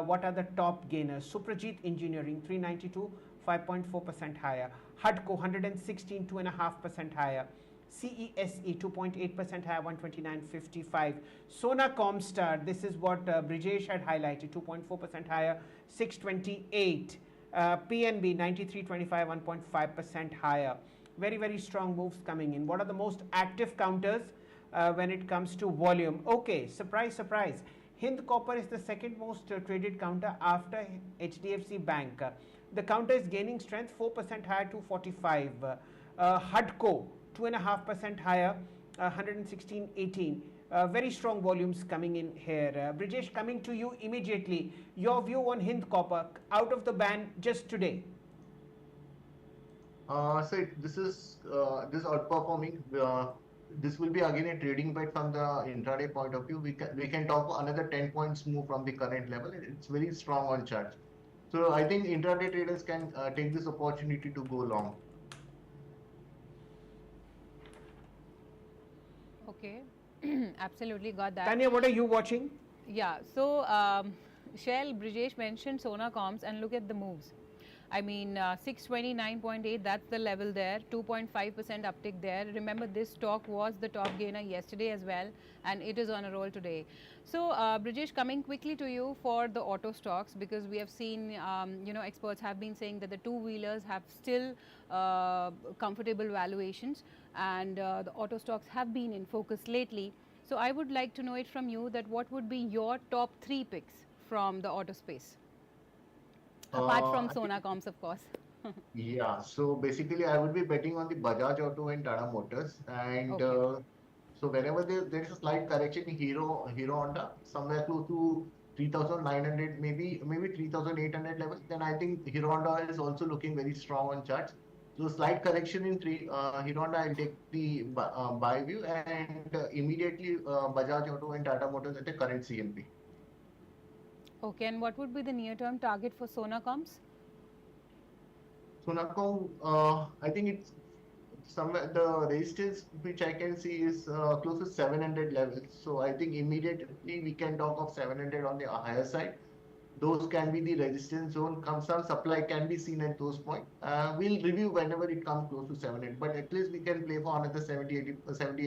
What are the top gainers? Suprajit Engineering 392, 5.4% higher. HUDCO 116, 2.5% higher. CESE 2.8% higher, 129.55. Sona Comstar, this is what Brijesh had highlighted, 2.4% higher, 628. PNB 93.25, 1.5% higher. Very, very strong moves coming in. What are the most active counters when it comes to volume? Okay, surprise, surprise. Hind Copper is the second most traded counter after HDFC Bank. The counter is gaining strength, 4% higher, 245. HUDCO 2.5% higher, 116.18. Very strong volumes coming in here. Brijesh, coming to you immediately. Your view on Hind Copper out of the ban just today. So this is outperforming. This will be again a trading bet from the intraday point of view. We can talk another 10 points move from the current level. It's very strong on charts. So I think intraday traders can take this opportunity to go long. Okay, absolutely got that. Tanya, what are you watching? Yeah, so Shail, Brijesh mentioned Sona Comms, and look at the moves. I mean, 629.8, that's the level there, 2.5% uptick there. Remember, this stock was the top gainer yesterday as well, and it is on a roll today. So, Brijesh, coming quickly to you for the auto stocks, because we have seen, experts have been saying that the two-wheelers have still comfortable valuations, and the auto stocks have been in focus lately. So, I would like to know it from you that what would be your top 3 picks from the auto space? Apart from I Sona think, Comms, of course. yeah, so basically I would be betting on the Bajaj Auto and Tata Motors, and Okay. so whenever there is a slight correction in Hero Honda, somewhere close to 3,900, maybe 3,800 levels, then I think Hero Honda is also looking very strong on charts. So slight correction in Hero Honda, I'll take the buy view, and immediately Bajaj Auto and Tata Motors at the current CMP. Okay, and what would be the near-term target for Sona Comms? So now, I think it's somewhere the resistance which I can see is close to 700 levels. So I think immediately we can talk of 700 on the higher side. Those can be the resistance zone. Some supply can be seen at those points. We'll review whenever it comes close to 700, but at least we can play for another 70,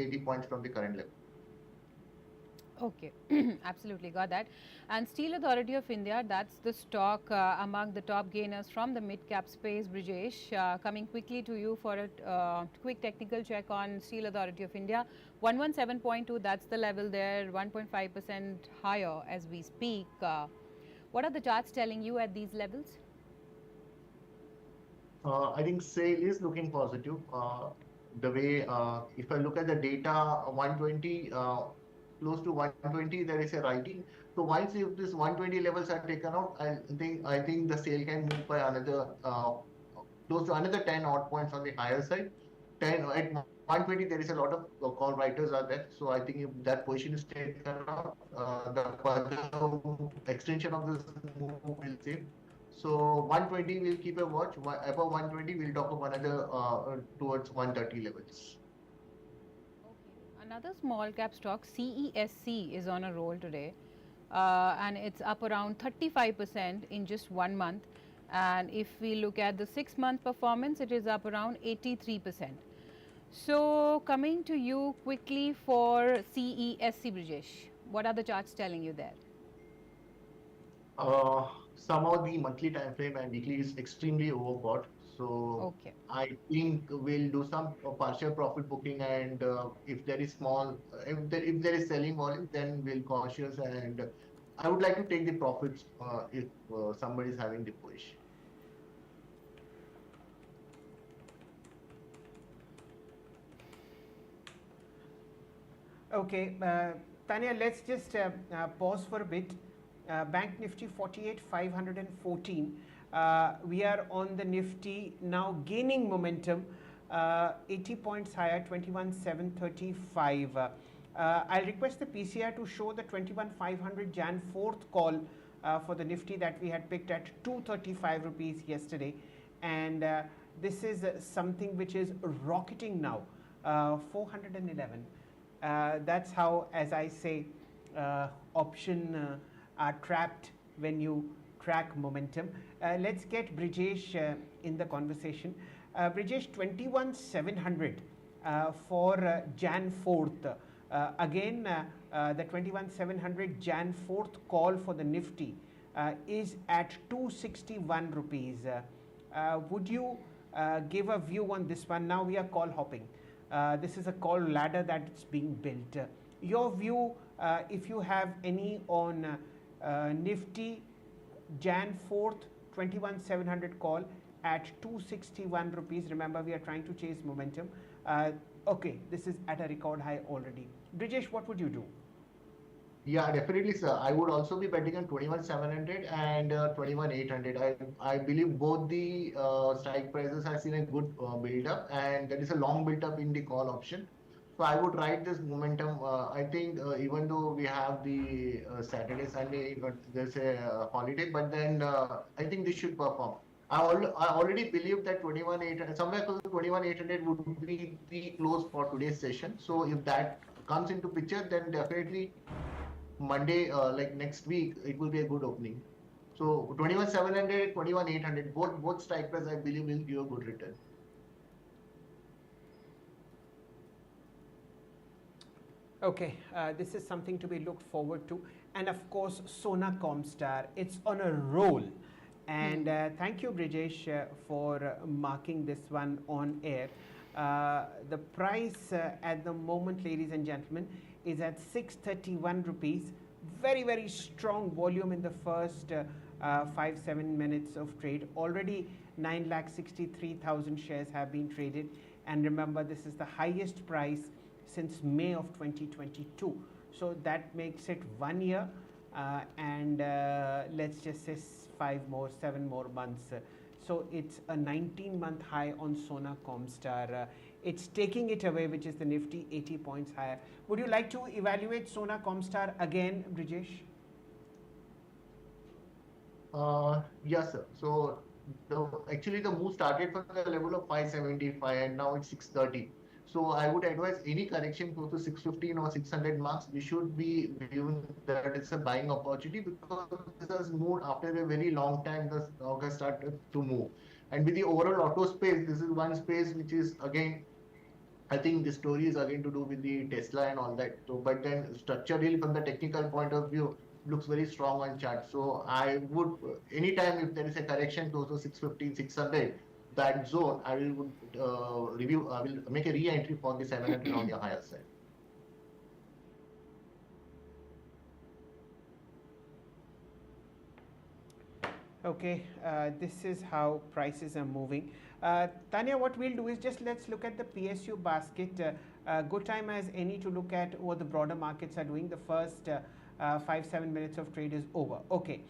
80 points from the current level. Okay, absolutely got that. And Steel Authority of India, that's the stock among the top gainers from the mid-cap space. Brijesh, coming quickly to you for a quick technical check on Steel Authority of India. 117.2, that's the level there, 1.5% higher as we speak. What are the charts telling you at these levels? I think sale is looking positive. The way, if I look at the data, 120, close to 120, there is a writing. So once if this 120 levels are taken out, I think the sale can move by another close to another 10 odd points on the higher side. 10 at 120, there is a lot of call writers are there. So I think if that position is taken out, the further extension of this move will save. So 120 we'll keep a watch. Above 120 we'll talk of another towards 130 levels. Okay. Another small cap stock, CESC, is on a roll today, and it's up around 35% in just 1 month. And if we look at the 6-month performance, it is up around 83%. So coming to you quickly for CESC, Brijesh, what are the charts telling you there? Somehow the monthly time frame and weekly is extremely overbought. So Okay. I think we'll do some partial profit booking, and if there is if there is selling volume, then we'll cautious, and I would like to take the profits if somebody is having the push. Okay, Tanya, let's just pause for a bit. Bank Nifty 48,514. We are on the Nifty now gaining momentum, 80 points higher, 21,735. I'll request the PCR to show the 21,500 Jan 4th call for the Nifty that we had picked at 235 rupees yesterday, and this is something which is rocketing now, 411. That's how, as I say, option are trapped when you track momentum. Let's get Brijesh in the conversation. Brijesh, 21,700 for Jan 4th. The 21,700 Jan 4th call for the Nifty is at 261 rupees. Would you give a view on this one? Now we are call hopping. This is a call ladder that's being built. Your view, if you have any on Nifty Jan 4th 21,700 call at 261 rupees. Remember, we are trying to chase momentum. Okay, this is at a record high already. Brijesh, what would you do? Yeah, definitely, sir. I would also be betting on 21,700 and 21,800. I believe both the strike prices have seen a good build up, and there is a long build up in the call option. So I would ride this momentum. I think even though we have the Saturday, Sunday, there's a holiday, but then I think this should perform. I already believe that 21,800, somewhere close to 21,800 would be the close for today's session. So if that comes into picture, then definitely Monday, like next week, it will be a good opening. So 21,700, 21,800, both strike price, I believe, will give a good return. Okay, this is something to be looked forward to. And of course, Sona Comstar, it's on a roll. And thank you, Brijesh, for marking this one on air. The price at the moment, ladies and gentlemen, is at 631 rupees. Very, very strong volume in the first 5-7 minutes of trade. Already 9,63,000 shares have been traded. And remember, this is the highest price since May of 2022. So that makes it 1 year and let's just say 7 more months. So it's a 19-month high on Sona Comstar. It's taking it away, which is the Nifty 80 points higher. Would you like to evaluate Sona Comstar again, Brijesh? Yes, sir. So actually the move started from the level of 575 and now it's 630. So I would advise any correction close to 615 or 600 marks, we should be viewing that it's a buying opportunity, because this has moved after a very long time. The stock has started to move, and with the overall auto space, this is one space which is again, I think the story is again to do with the Tesla and all that. So, but then structurally from the technical point of view, looks very strong on chart. So I would, anytime if there is a correction close to 615, 600, that zone, I will review, I will make a re-entry for the 700 on the higher side. Okay, this is how prices are moving. Tanya, what we'll do is just let's look at the PSU basket. Good time as any to look at what the broader markets are doing. The first 5-7 minutes of trade is over. Okay.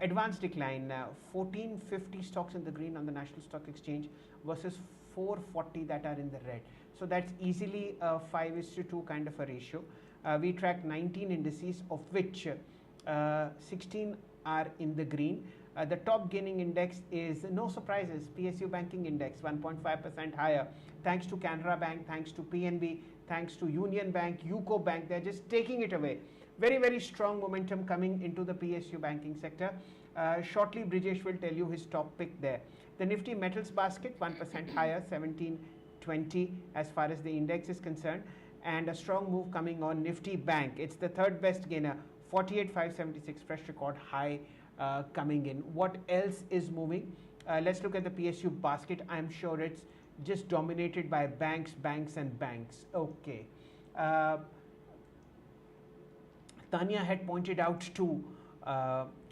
Advanced decline, 1450 stocks in the green on the National Stock Exchange versus 440 that are in the red. So that's easily a 5:2 kind of a ratio. We track 19 indices, of which 16 are in the green. The top gaining index is, no surprises, PSU Banking Index, 1.5% higher, thanks to Canara Bank, thanks to PNB, thanks to Union Bank, UCO Bank. They're just taking it away. Very, very strong momentum coming into the PSU banking sector. Shortly, Brijesh will tell you his top pick there. The Nifty Metals basket, 1% higher, 1720 as far as the index is concerned. And a strong move coming on Nifty Bank. It's the third best gainer, 48,576, fresh record high coming in. What else is moving? Let's look at the PSU basket. I'm sure it's just dominated by banks, banks and banks. Okay. Tanya had pointed out to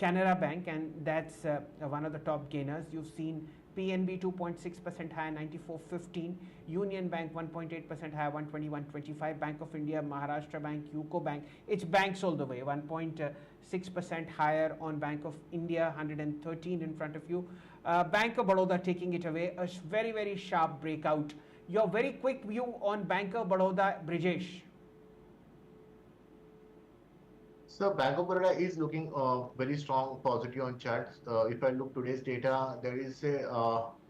Canara Bank, and that's one of the top gainers. You've seen PNB 2.6% higher, 94.15. Union Bank 1.8% higher, 121.25. Bank of India, Maharashtra Bank, UCO Bank. It's banks all the way, 1.6% higher on Bank of India, 113 in front of you. Bank of Baroda taking it away, a very, very sharp breakout. Your very quick view on Bank of Baroda, Brijesh. So Bank of Baroda is looking very strong positive on charts. If I look today's data, there is a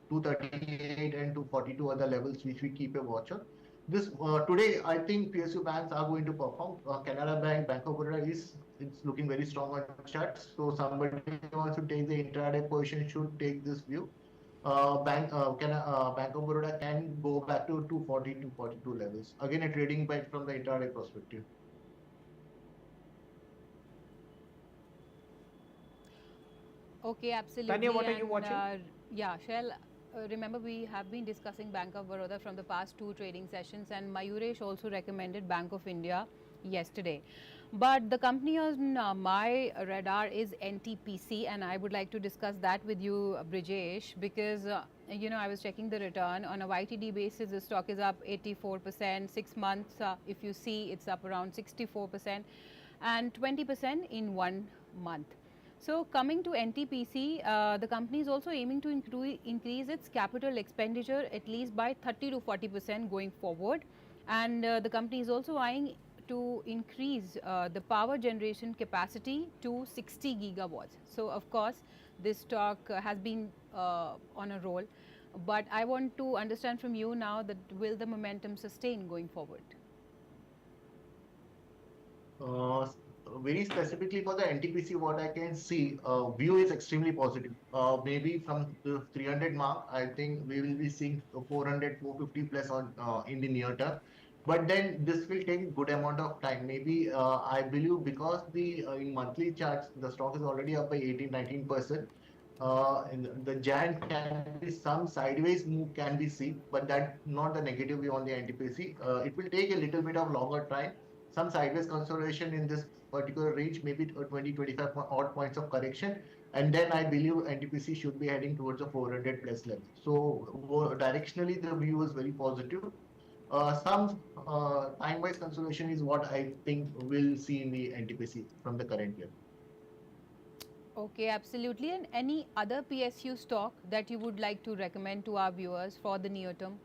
238 and 242 other levels which we keep a watch on. This today, I think PSU banks are going to perform. Canara Bank, Bank of Baroda is it's looking very strong on charts. So somebody wants to take the intraday position should take this view. Bank of Baroda can go back to 240 to 42 levels. Again, a trading bite from the intraday perspective. Okay, Tanya, absolutely. what are you And watching? yeah, Shell, remember we have been discussing Bank of Baroda from the past two trading sessions, and Mayuresh also recommended Bank of India yesterday. But the company on my radar is NTPC, and I would like to discuss that with you, Brijesh, because I was checking the return on a YTD basis. The stock is up 84%. 6 months, if you see, it's up around 64%, and 20% in 1 month. So coming to NTPC, the company is also aiming to increase its capital expenditure at least by 30 to 40% going forward, and the company is also eyeing to increase the power generation capacity to 60 gigawatts. So of course, this stock has been on a roll, but I want to understand from you now that will the momentum sustain going forward? Uh, Very specifically for the NTPC, what I can see, view is extremely positive. Maybe from the 300 mark, I think we will be seeing 400, 450 plus on in the near term. But then this will take good amount of time. Maybe I believe because the in monthly charts, the stock is already up by 18, 19%. In the Jan can be some sideways move can be seen, but that not the negative view on the NTPC. It will take a little bit of longer time, some sideways consolidation in this particular range, maybe 20, 25 odd points of correction. And then I believe NTPC should be heading towards a 400 plus level. So directionally, the view is very positive. Some time-wise consolidation is what I think we'll see in the NTPC from the current year. Okay, absolutely. And any other PSU stock that you would like to recommend to our viewers for the near term?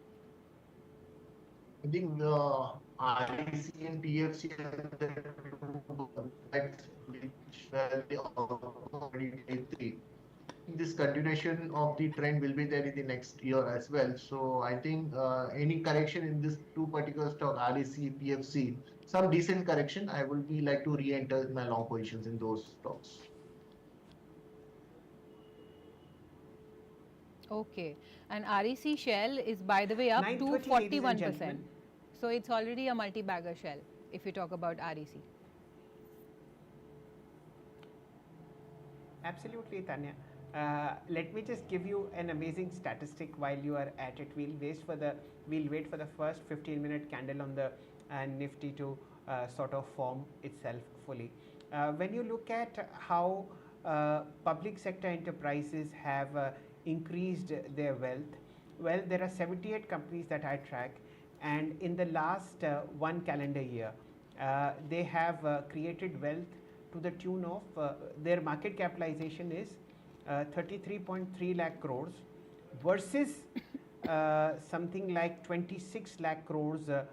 I think REC and TFC are the two bets which were the already day three. I think this continuation of the trend will be there in the next year as well. So I think any correction in this two particular stock, REC, PFC, some decent correction, I would be like to re-enter my long positions in those stocks. Okay. And REC Shell is, by the way, up to 9:30, ladies and 41%. gentlemen. So it's already a multi-bagger shell if you talk about REC. Absolutely, Tanya. Let me just give you an amazing statistic while you are at it. We'll wait for the first 15-minute candle on the Nifty to sort of form itself fully. When you look at how public sector enterprises have increased their wealth, well, there are 78 companies that I track, and in the last one calendar year, they have created wealth to the tune of their market capitalization is 33.3 lakh crores versus something like 26 lakh crores a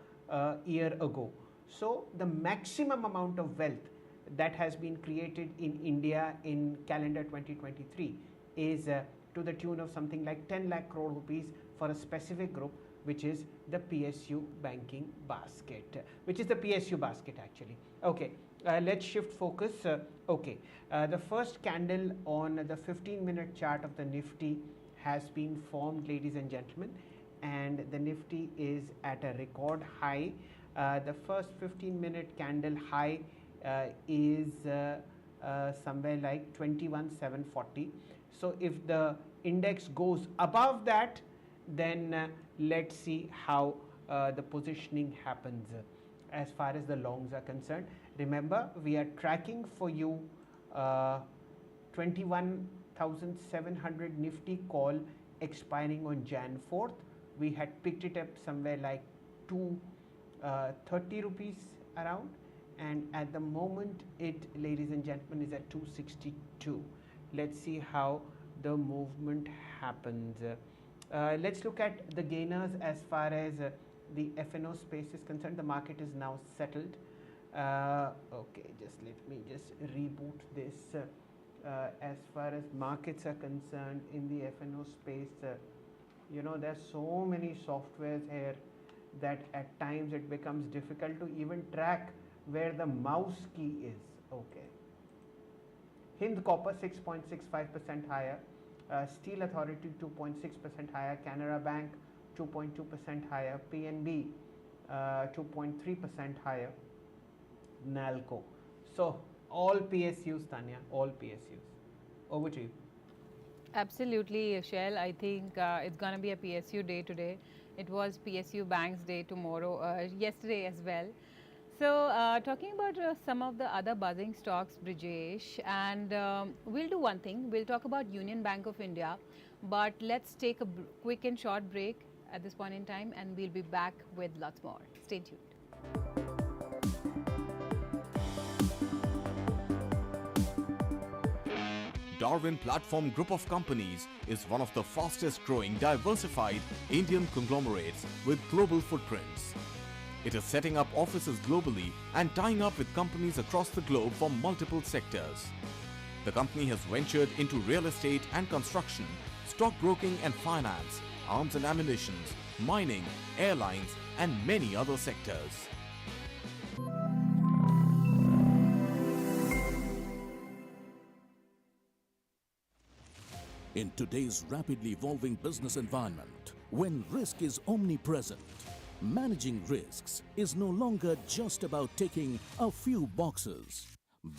year ago. So the maximum amount of wealth that has been created in India in calendar 2023 is to the tune of something like 10 lakh crore rupees for a specific group, which is the PSU banking basket, which is the PSU basket actually. Okay, let's shift focus. The first candle on the 15-minute chart of the Nifty has been formed, ladies and gentlemen, and the Nifty is at a record high. The first 15-minute candle high is somewhere like 21,740. So if the index goes above that, then let's see how the positioning happens as far as the longs are concerned. Remember, we are tracking for you 21,700 Nifty call expiring on Jan 4th. We had picked it up somewhere like 230 rupees around, and at the moment it, ladies and gentlemen, is at 262. Let's see how the movement happens. Let's look at the gainers as far as the FNO space is concerned. The market is now settled. Okay, just let me just reboot this. As far as markets are concerned in the FNO space, there's so many softwares here that at times it becomes difficult to even track where the mouse key is. Okay. Hind Copper 6.65% higher, Steel Authority 2.6% higher, Canara Bank 2.2% higher, PNB 2.3% higher, Nalco. So all PSUs, Tanya, all PSUs. Over to you. Absolutely, Shell. I think it's going to be a PSU day today. It was PSU Banks Day tomorrow, yesterday as well. So, talking about some of the other buzzing stocks, Brijesh, and we'll do one thing. We'll talk about Union Bank of India, but let's take a quick and short break at this point in time, and we'll be back with lots more. Stay tuned. Darwin Platform Group of Companies is one of the fastest growing diversified Indian conglomerates with global footprints. It is setting up offices globally and tying up with companies across the globe for multiple sectors. The company has ventured into real estate and construction, stockbroking and finance, arms and ammunition, mining, airlines, and many other sectors. In today's rapidly evolving business environment, when risk is omnipresent, managing risks is no longer just about ticking a few boxes.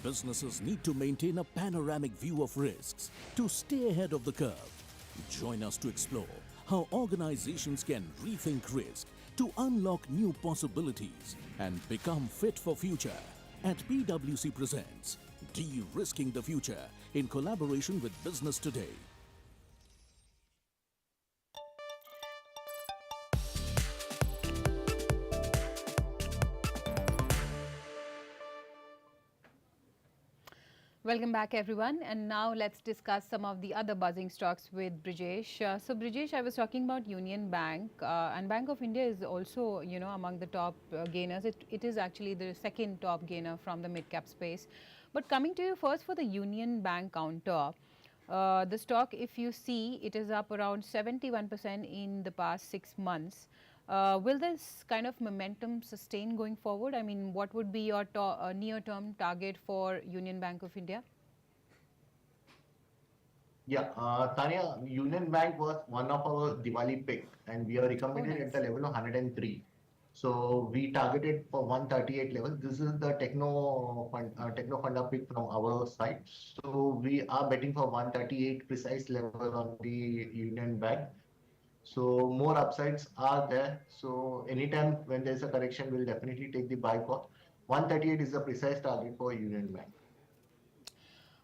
Businesses need to maintain a panoramic view of risks to stay ahead of the curve. Join us to explore how organizations can rethink risk to unlock new possibilities and become fit for future. At PwC presents De-Risking the Future in collaboration with Business Today. Welcome back, everyone. And now let's discuss some of the other buzzing stocks with Brijesh. So Brijesh, I was talking about Union Bank, and Bank of India is also, among the top gainers. It is actually the second top gainer from the mid-cap space. But coming to you first for the Union Bank counter, the stock, if you see, it is up around 71% in the past 6 months. Will this kind of momentum sustain going forward? I mean, what would be your near-term target for Union Bank of India? Yeah, Tanya, Union Bank was one of our Diwali pick, and we are recommended nice. at the level of 103. So we targeted for 138 level. This is the techno fund pick from our side. So we are betting for 138 precise level on the Union Bank. So more upsides are there. So anytime when there's a correction, we'll definitely take the buy call. 138 is the precise target for Union Bank.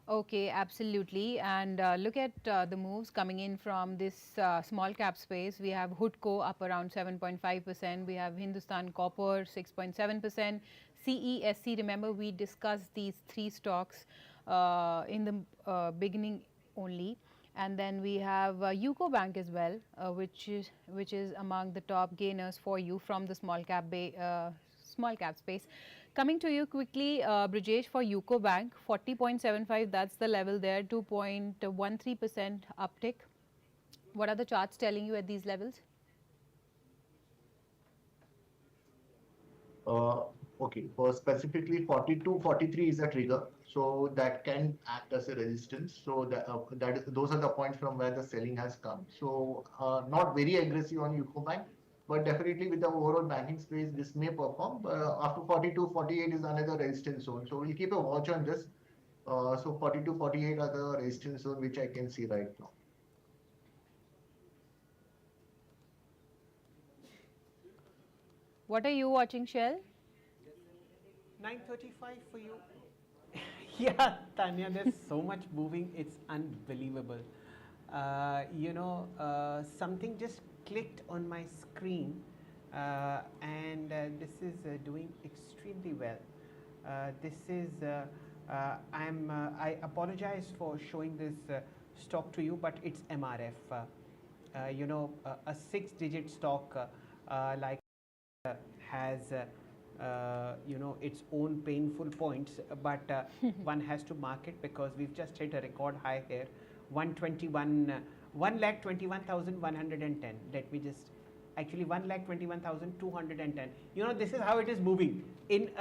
Okay, absolutely. And look at the moves coming in from this small cap space. We have Hudco up around 7.5%. We have Hindustan Copper 6.7%. CESC, remember we discussed these three stocks in the beginning only. And then we have UCO Bank as well, which is among the top gainers for you from the small cap space. Coming to you quickly, Brijesh, for UCO Bank, 40.75, that's the level there, 2.13% uptick. What are the charts telling you at these levels? Okay, for specifically 42, 43 is a trigger, so that can act as a resistance. So those are the points from where the selling has come. So not very aggressive on UCO Bank, but definitely with the overall banking space, this may perform. After 42, 48 is another resistance zone. So we'll keep a watch on this. So 42, 48 are the resistance zone which I can see right now. What are you watching, Shell? 935 for you. Yeah, Tanya, there's so much moving. It's unbelievable. Something just clicked on my screen, and this is doing extremely well. I apologize for showing this stock to you, but it's MRF. A 6-digit stock like has its own painful points, but one has to mark it because we've just hit a record high here, 121,110. Let me just actually 1,21,210. You know, this is how it is moving. In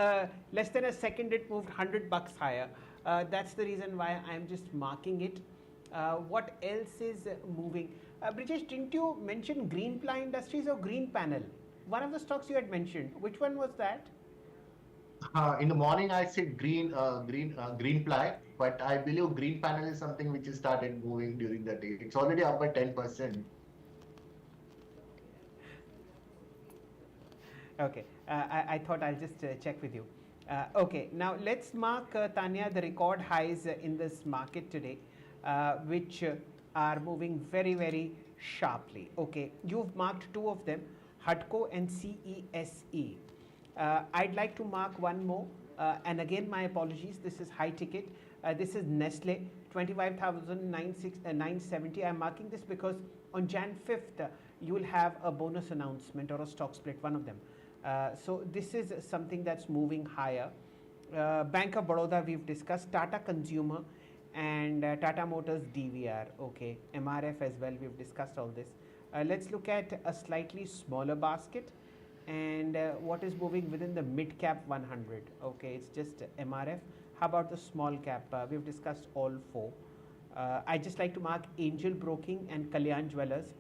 less than a second, it moved $100 higher. That's the reason why I'm just marking it. What else is moving? Brijesh, didn't you mention Greenply Industries or Green Panel? One of the stocks you had mentioned. Which one was that? In the morning, I said green ply, but I believe green panel is something which has started moving during the day. It's already up by 10%. Okay, I thought I'll just check with you. Okay, now let's mark, Tanya, the record highs in this market today, which are moving very, very sharply. Okay, you've marked two of them, HUDCO and CESE. I'd like to mark one more, and again, my apologies, this is high ticket. This is Nestle, 25,970. I'm marking this because on Jan 5th, you will have a bonus announcement or a stock split, one of them. So this is something that's moving higher. Bank of Baroda we've discussed, Tata Consumer and Tata Motors DVR, okay, MRF as well, we've discussed all this. Let's look at a slightly smaller basket and what is moving within the mid cap 100. Okay, it's just MRF. How about the small cap? We've discussed all four. I just like to mark Angel Broking and Kalyan Jewelers,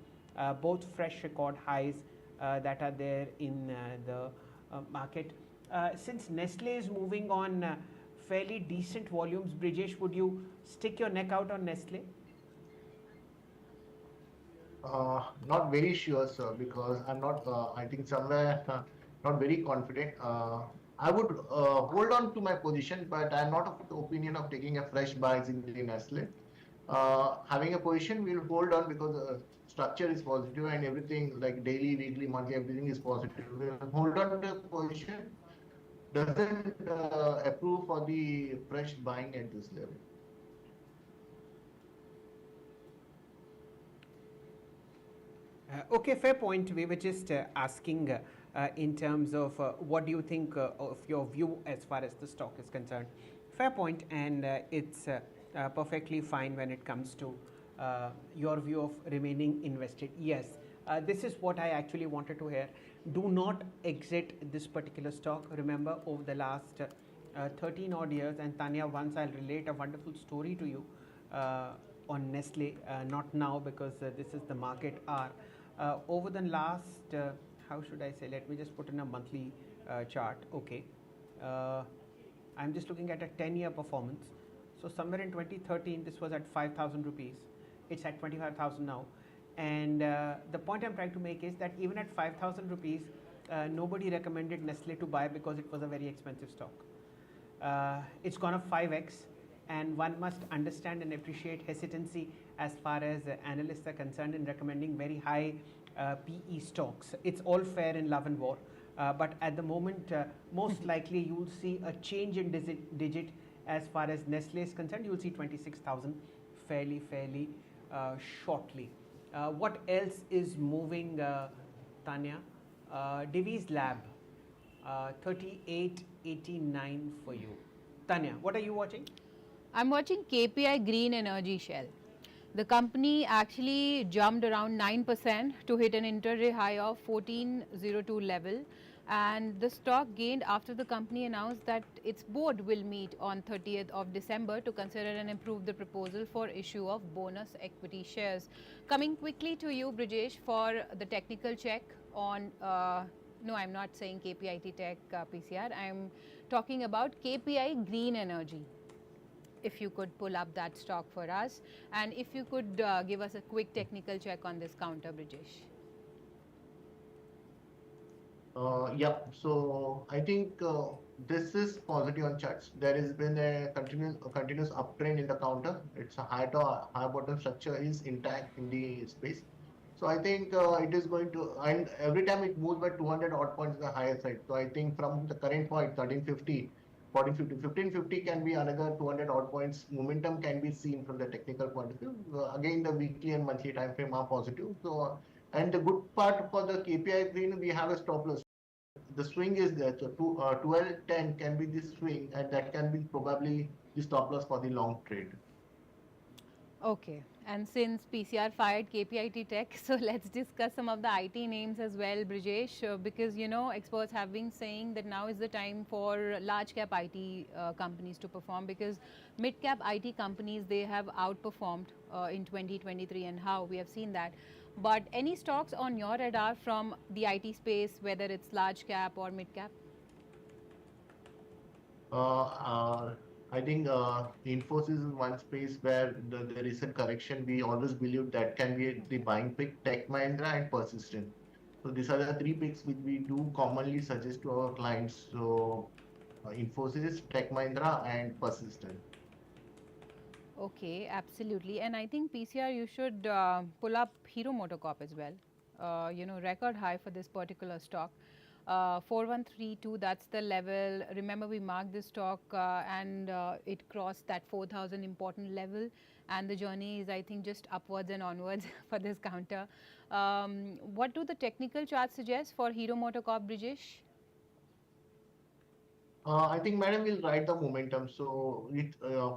both fresh record highs that are there in the market. Since Nestle is moving on fairly decent volumes, Brijesh, would you stick your neck out on Nestle? Not very sure, sir, because I'm not, I think somewhere not very confident. I would hold on to my position, but I'm not of the opinion of taking a fresh buys in the Nestle. Having a position, we'll hold on because the structure is positive and everything like daily, weekly, monthly, everything is positive. We'll hold on to the position. Doesn't approve for the fresh buying at this level. Okay, fair point. We were just asking in terms of what do you think of your view as far as the stock is concerned. Fair point, and it's perfectly fine when it comes to your view of remaining invested. Yes, this is what I actually wanted to hear. Do not exit this particular stock. Remember, over the last 13 odd years, and Tanya, once I'll relate a wonderful story to you on Nestle, not now because this is the market hour. Over the last, how should I say, let me just put in a monthly chart. Okay, I'm just looking at a 10-year performance. So somewhere in 2013, this was at 5,000 rupees. It's at 25,000 now. And the point I'm trying to make is that even at 5,000 rupees, nobody recommended Nestle to buy because it was a very expensive stock. It's gone up 5x, and one must understand and appreciate hesitancy as far as analysts are concerned in recommending very high PE stocks. It's all fair in love and war, but at the moment, most likely you will see a change in digit as far as Nestle is concerned. You will see 26,000 fairly shortly. What else is moving, Tanya? Divi's Lab, 38.89 for you. Tanya, what are you watching? I'm watching KPI Green Energy Shell. The company actually jumped around 9% to hit an intraday high of 1402 level, and the stock gained after the company announced that its board will meet on 30th of December to consider and approve the proposal for issue of bonus equity shares. Coming quickly to you, Brijesh, for the technical check on no, I'm not saying KPIT Tech PCR. I'm talking about KPI Green Energy. If you could pull up that stock for us, and if you could give us a quick technical check on this counter, Brijesh. Yep. So I think this is positive on charts. There has been a continuous uptrend in the counter. It's a high bottom structure is intact in the space. So I think it is going to, and every time it moves by 200 odd points to the higher side. So I think from the current point 1350. 1550 can be another 200 odd points. Momentum can be seen from the technical point of view. Again, the weekly and monthly time frame are positive. So, and the good part for the KPI green, we have a stop loss. The swing is there. So 1210 can be the swing, and that can be probably the stop loss for the long trade. Okay, and since PCR fired KPIT Tech, so let's discuss some of the IT names as well, Brijesh, because experts have been saying that now is the time for large cap IT companies to perform, because mid cap IT companies, they have outperformed in 2023, and how we have seen that. But any stocks on your radar from the IT space, whether it's large cap or mid cap? Uh, uh, I think Infosys is one space where the recent correction, we always believe that can be the buying pick, Tech Mahindra and Persistent. So these are the three picks which we do commonly suggest to our clients. So Infosys, Tech Mahindra and Persistent. Okay, absolutely. And I think PCR, you should pull up Hero Motocorp as well. Record high for this particular stock. 4132, that's the level. Remember, we marked this stock and it crossed that 4000 important level. And the journey is, I think, just upwards and onwards for this counter. What do the technical charts suggest for Hero Motocorp, Brijesh? I think, madam, will ride the momentum. So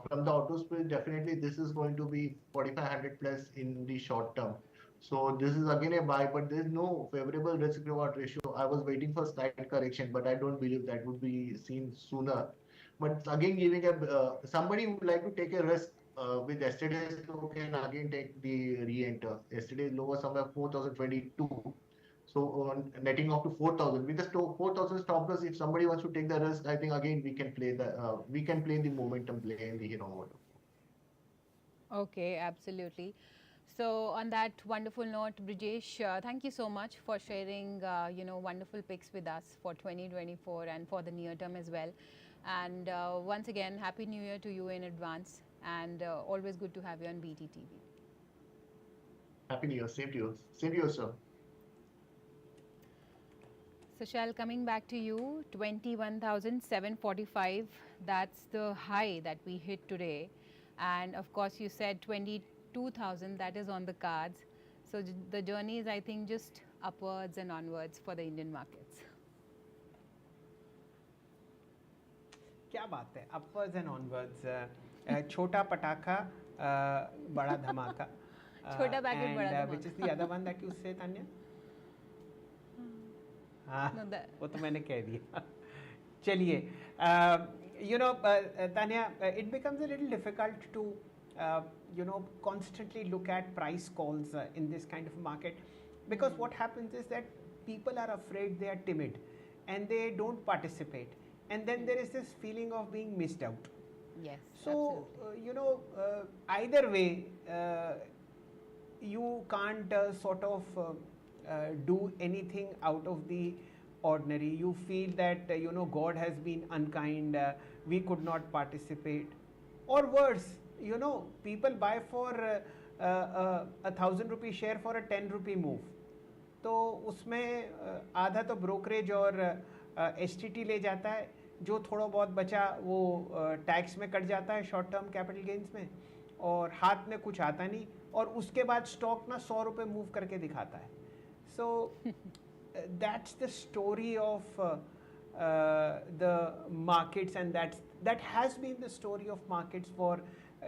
from the auto space, definitely this is going to be 4500 plus in the short term. So this is again a buy, but there is no favorable risk reward ratio. I was waiting for slight correction, but I don't believe that would be seen sooner. But again, giving a somebody would like to take a risk with yesterday's low can again take the re-enter. Yesterday's low was somewhere 4022. So on netting off to 4,000 with the 4,000 stop loss, if somebody wants to take the risk, I think again we can play the momentum play in the hero mode. Okay, absolutely. So on that wonderful note, Brijesh, thank you so much for sharing, wonderful picks with us for 2024 and for the near term as well. And once again, Happy New Year to you in advance, and always good to have you on BTTV. Happy New Year, same to you, same to you, sir. So Shal, coming back to you, 21,745, that's the high that we hit today. And of course, you said 22,000, that is on the cards. So the journey is, I think, just upwards and onwards for the Indian markets. क्या बात है, upwards and onwards. छोटा पटाखा, बड़ा धमाका. छोटा packet बड़ा धमाका. Which is the other one that you say, Tanya? हाँ, वो तो मैंने कह दिया. चलिए, Tanya, it becomes a little difficult to constantly look at price calls in this kind of market, because what happens is that people are afraid, they are timid, and they don't participate, and then there is this feeling of being missed out. Yes. So either way, you can't sort of do anything out of the ordinary. You feel that God has been unkind, we could not participate, or worse, people buy for a 1,000 rupee share for a 10 rupee move. तो उसमें आधा तो brokerage और STT ले जाता है, जो थोड़ा बहुत बचा वो टैक्स में कट जाता है शॉर्ट टर्म कैपिटल गेन्स में, और हाथ में कुछ आता नहीं, और उसके बाद स्टॉक ना 100 रुपये मूव करके दिखाता है. So that's the story of the markets, and that has been the story of markets for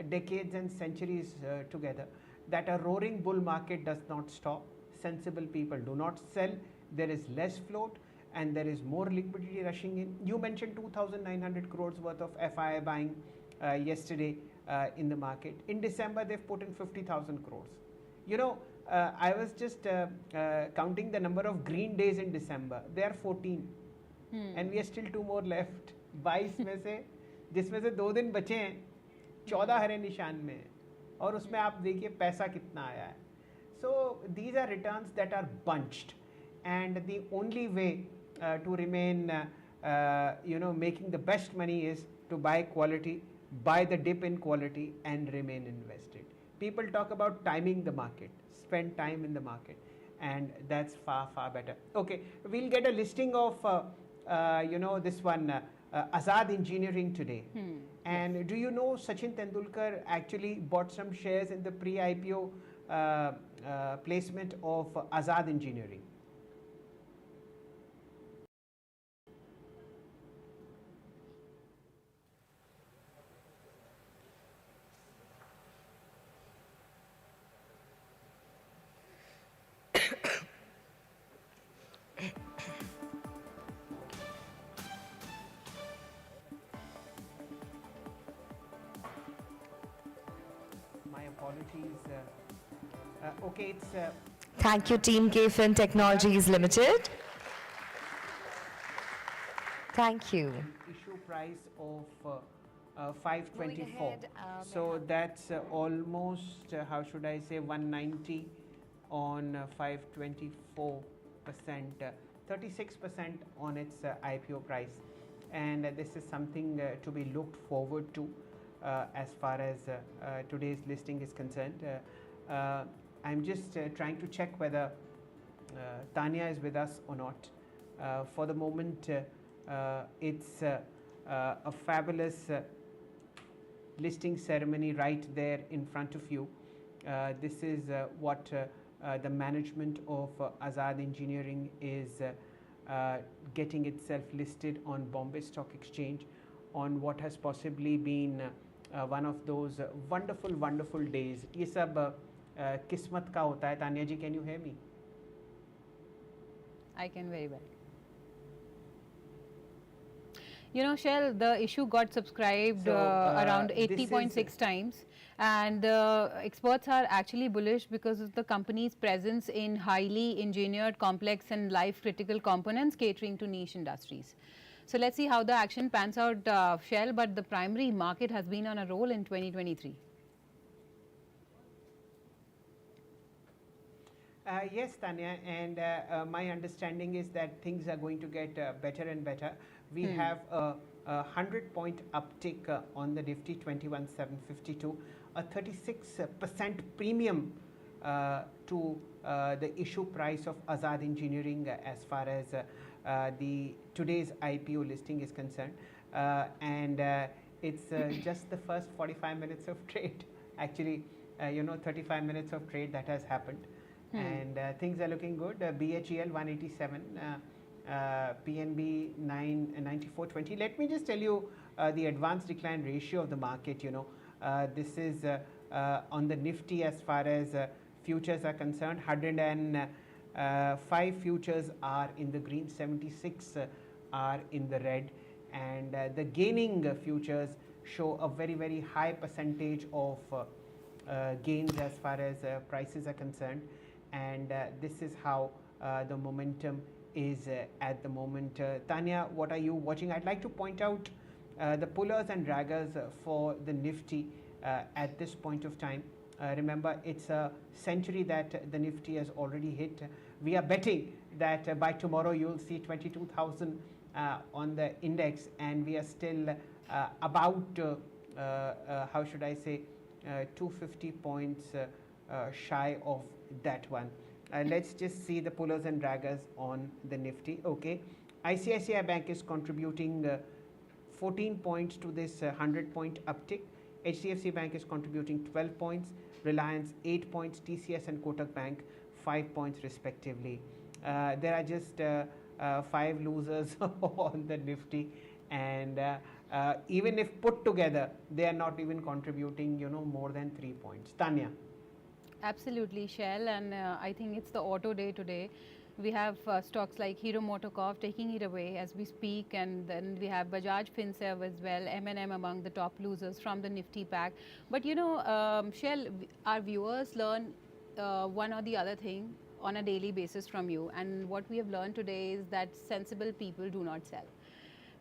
decades and centuries together, that a roaring bull market does not stop. Sensible people do not sell, there is less float, and there is more liquidity rushing in. You mentioned 2,900 crores worth of FII buying yesterday in the market. In December, they've put in 50,000 crores. I was just counting the number of green days in December. There are 14. And we are still 2 more left. 22 में से, जिसमें से 2 दिन बचे हैं, 14 हरे निशान में हैं, और उसमें आप देखिए पैसा कितना आया है. So these are returns that are bunched, and the only way to remain making the best money is to buy quality, buy the dip in quality, and remain invested. People talk about timing the market, spend time in the market, and that's far, far better. Okay, we'll get a listing of this one, Azad Engineering today. And yes. Do you know Sachin Tendulkar actually bought some shares in the pre-IPO placement of Azad Engineering? apologies. Okay, it's Thank you, Team KFin Technologies Limited. Thank you. issue price of 524. ahead, So that's almost, how should I say, 190 on 524%, 36% on its IPO price. And this is something to be looked forward to as far as today's listing is concerned. I'm just trying to check whether Tanya is with us or not. For the moment, it's a fabulous listing ceremony right there in front of you. This is what the management of Azad Engineering is getting itself listed on Bombay Stock Exchange on what has possibly been one of those wonderful days. ये सब किस्मत का होता है. Tanya ji, can you hear me? I can very well. You know, Shail, the issue got subscribed around 80.6 times, and experts are actually bullish because of the company's presence in highly engineered, complex and life critical components catering to niche industries. So let's see how the action pans out, Shail, but the primary market has been on a roll in 2023. Yes, Tanya, and my understanding is that things are going to get better and better. We have a 100-point uptick on the Nifty 21,752, a 36% premium to the issue price of Azad Engineering as far as the today's IPO listing is concerned, and it's just the first 45 minutes of trade. Actually, 35 minutes of trade that has happened. And things are looking good. BHEL 187, PNB 9420. Let me just tell you the advanced decline ratio of the market. This is on the Nifty as far as futures are concerned. 105 futures are in the green, 76 are in the red, and the gaining futures show a very high percentage of gains as far as prices are concerned. And this is how the momentum is at the moment. Tanya, what are you watching? I'd like to point out the pullers and draggers for the Nifty at this point of time. Remember, it's a century that the Nifty has already hit. We are betting that by tomorrow you'll see 22,000 on the index, and we are still about, how should I say, 250 points shy of that one. Let's just see the pullers and draggers on the Nifty. Okay, ICICI Bank is contributing 14 points to this 100-point uptick. HDFC Bank is contributing 12 points, Reliance 8 points, TCS and Kotak Bank 5 points respectively. There are just 5 losers on the Nifty, and even if put together, they are not even contributing, more than 3 points. Tanya. Absolutely, Shail, and I think it's the auto day today. We have stocks like Hero MotoCorp taking it away as we speak, and then we have Bajaj Finserv as well, M&M among the top losers from the Nifty pack. But Shail, our viewers learn one or the other thing on a daily basis from you, and what we have learned today is that sensible people do not sell.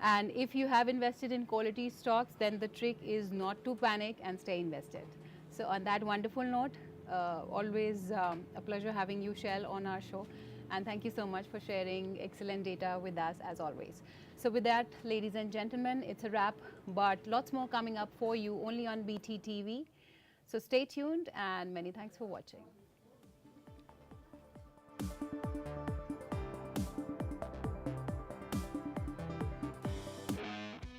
And if you have invested in quality stocks, then the trick is not to panic and stay invested. So on that wonderful note, always a pleasure having you, Shail, on our show, and thank you so much for sharing excellent data with us as always. So with that, ladies and gentlemen, it's a wrap, but lots more coming up for you only on BTTV. So stay tuned, and many thanks for watching.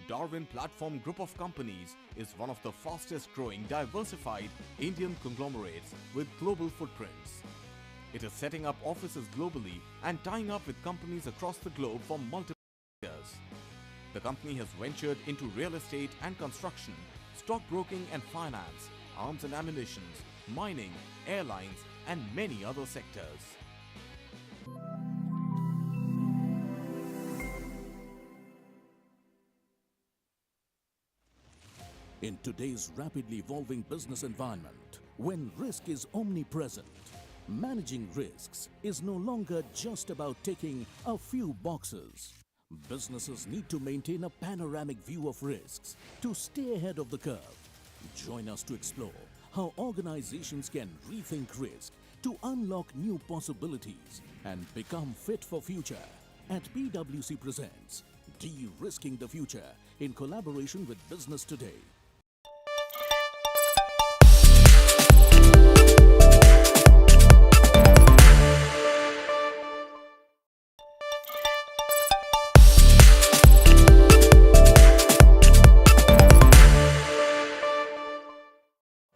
Darwin Platform Group of Companies is one of the fastest growing diversified Indian conglomerates with global footprints. It is setting up offices globally and tying up with companies across the globe for multiple years. The company has ventured into real estate and construction, stockbroking and finance, arms and ammunition, mining, airlines and many other sectors. In today's rapidly evolving business environment, when risk is omnipresent, managing risks is no longer just about ticking a few boxes. Businesses need to maintain a panoramic view of risks to stay ahead of the curve. Join us to explore how organizations can rethink risk to unlock new possibilities and become fit for future. At PwC presents De-Risking the Future in collaboration with Business Today.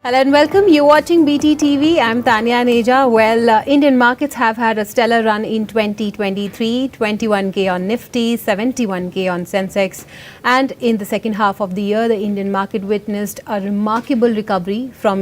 Hello and welcome. You're watching BTTV. I'm Tanya Aneja. Well, Indian markets have had a stellar run in 2023. 21K on Nifty, 71K on Sensex. And in the second half of the year, the Indian market witnessed a remarkable recovery from its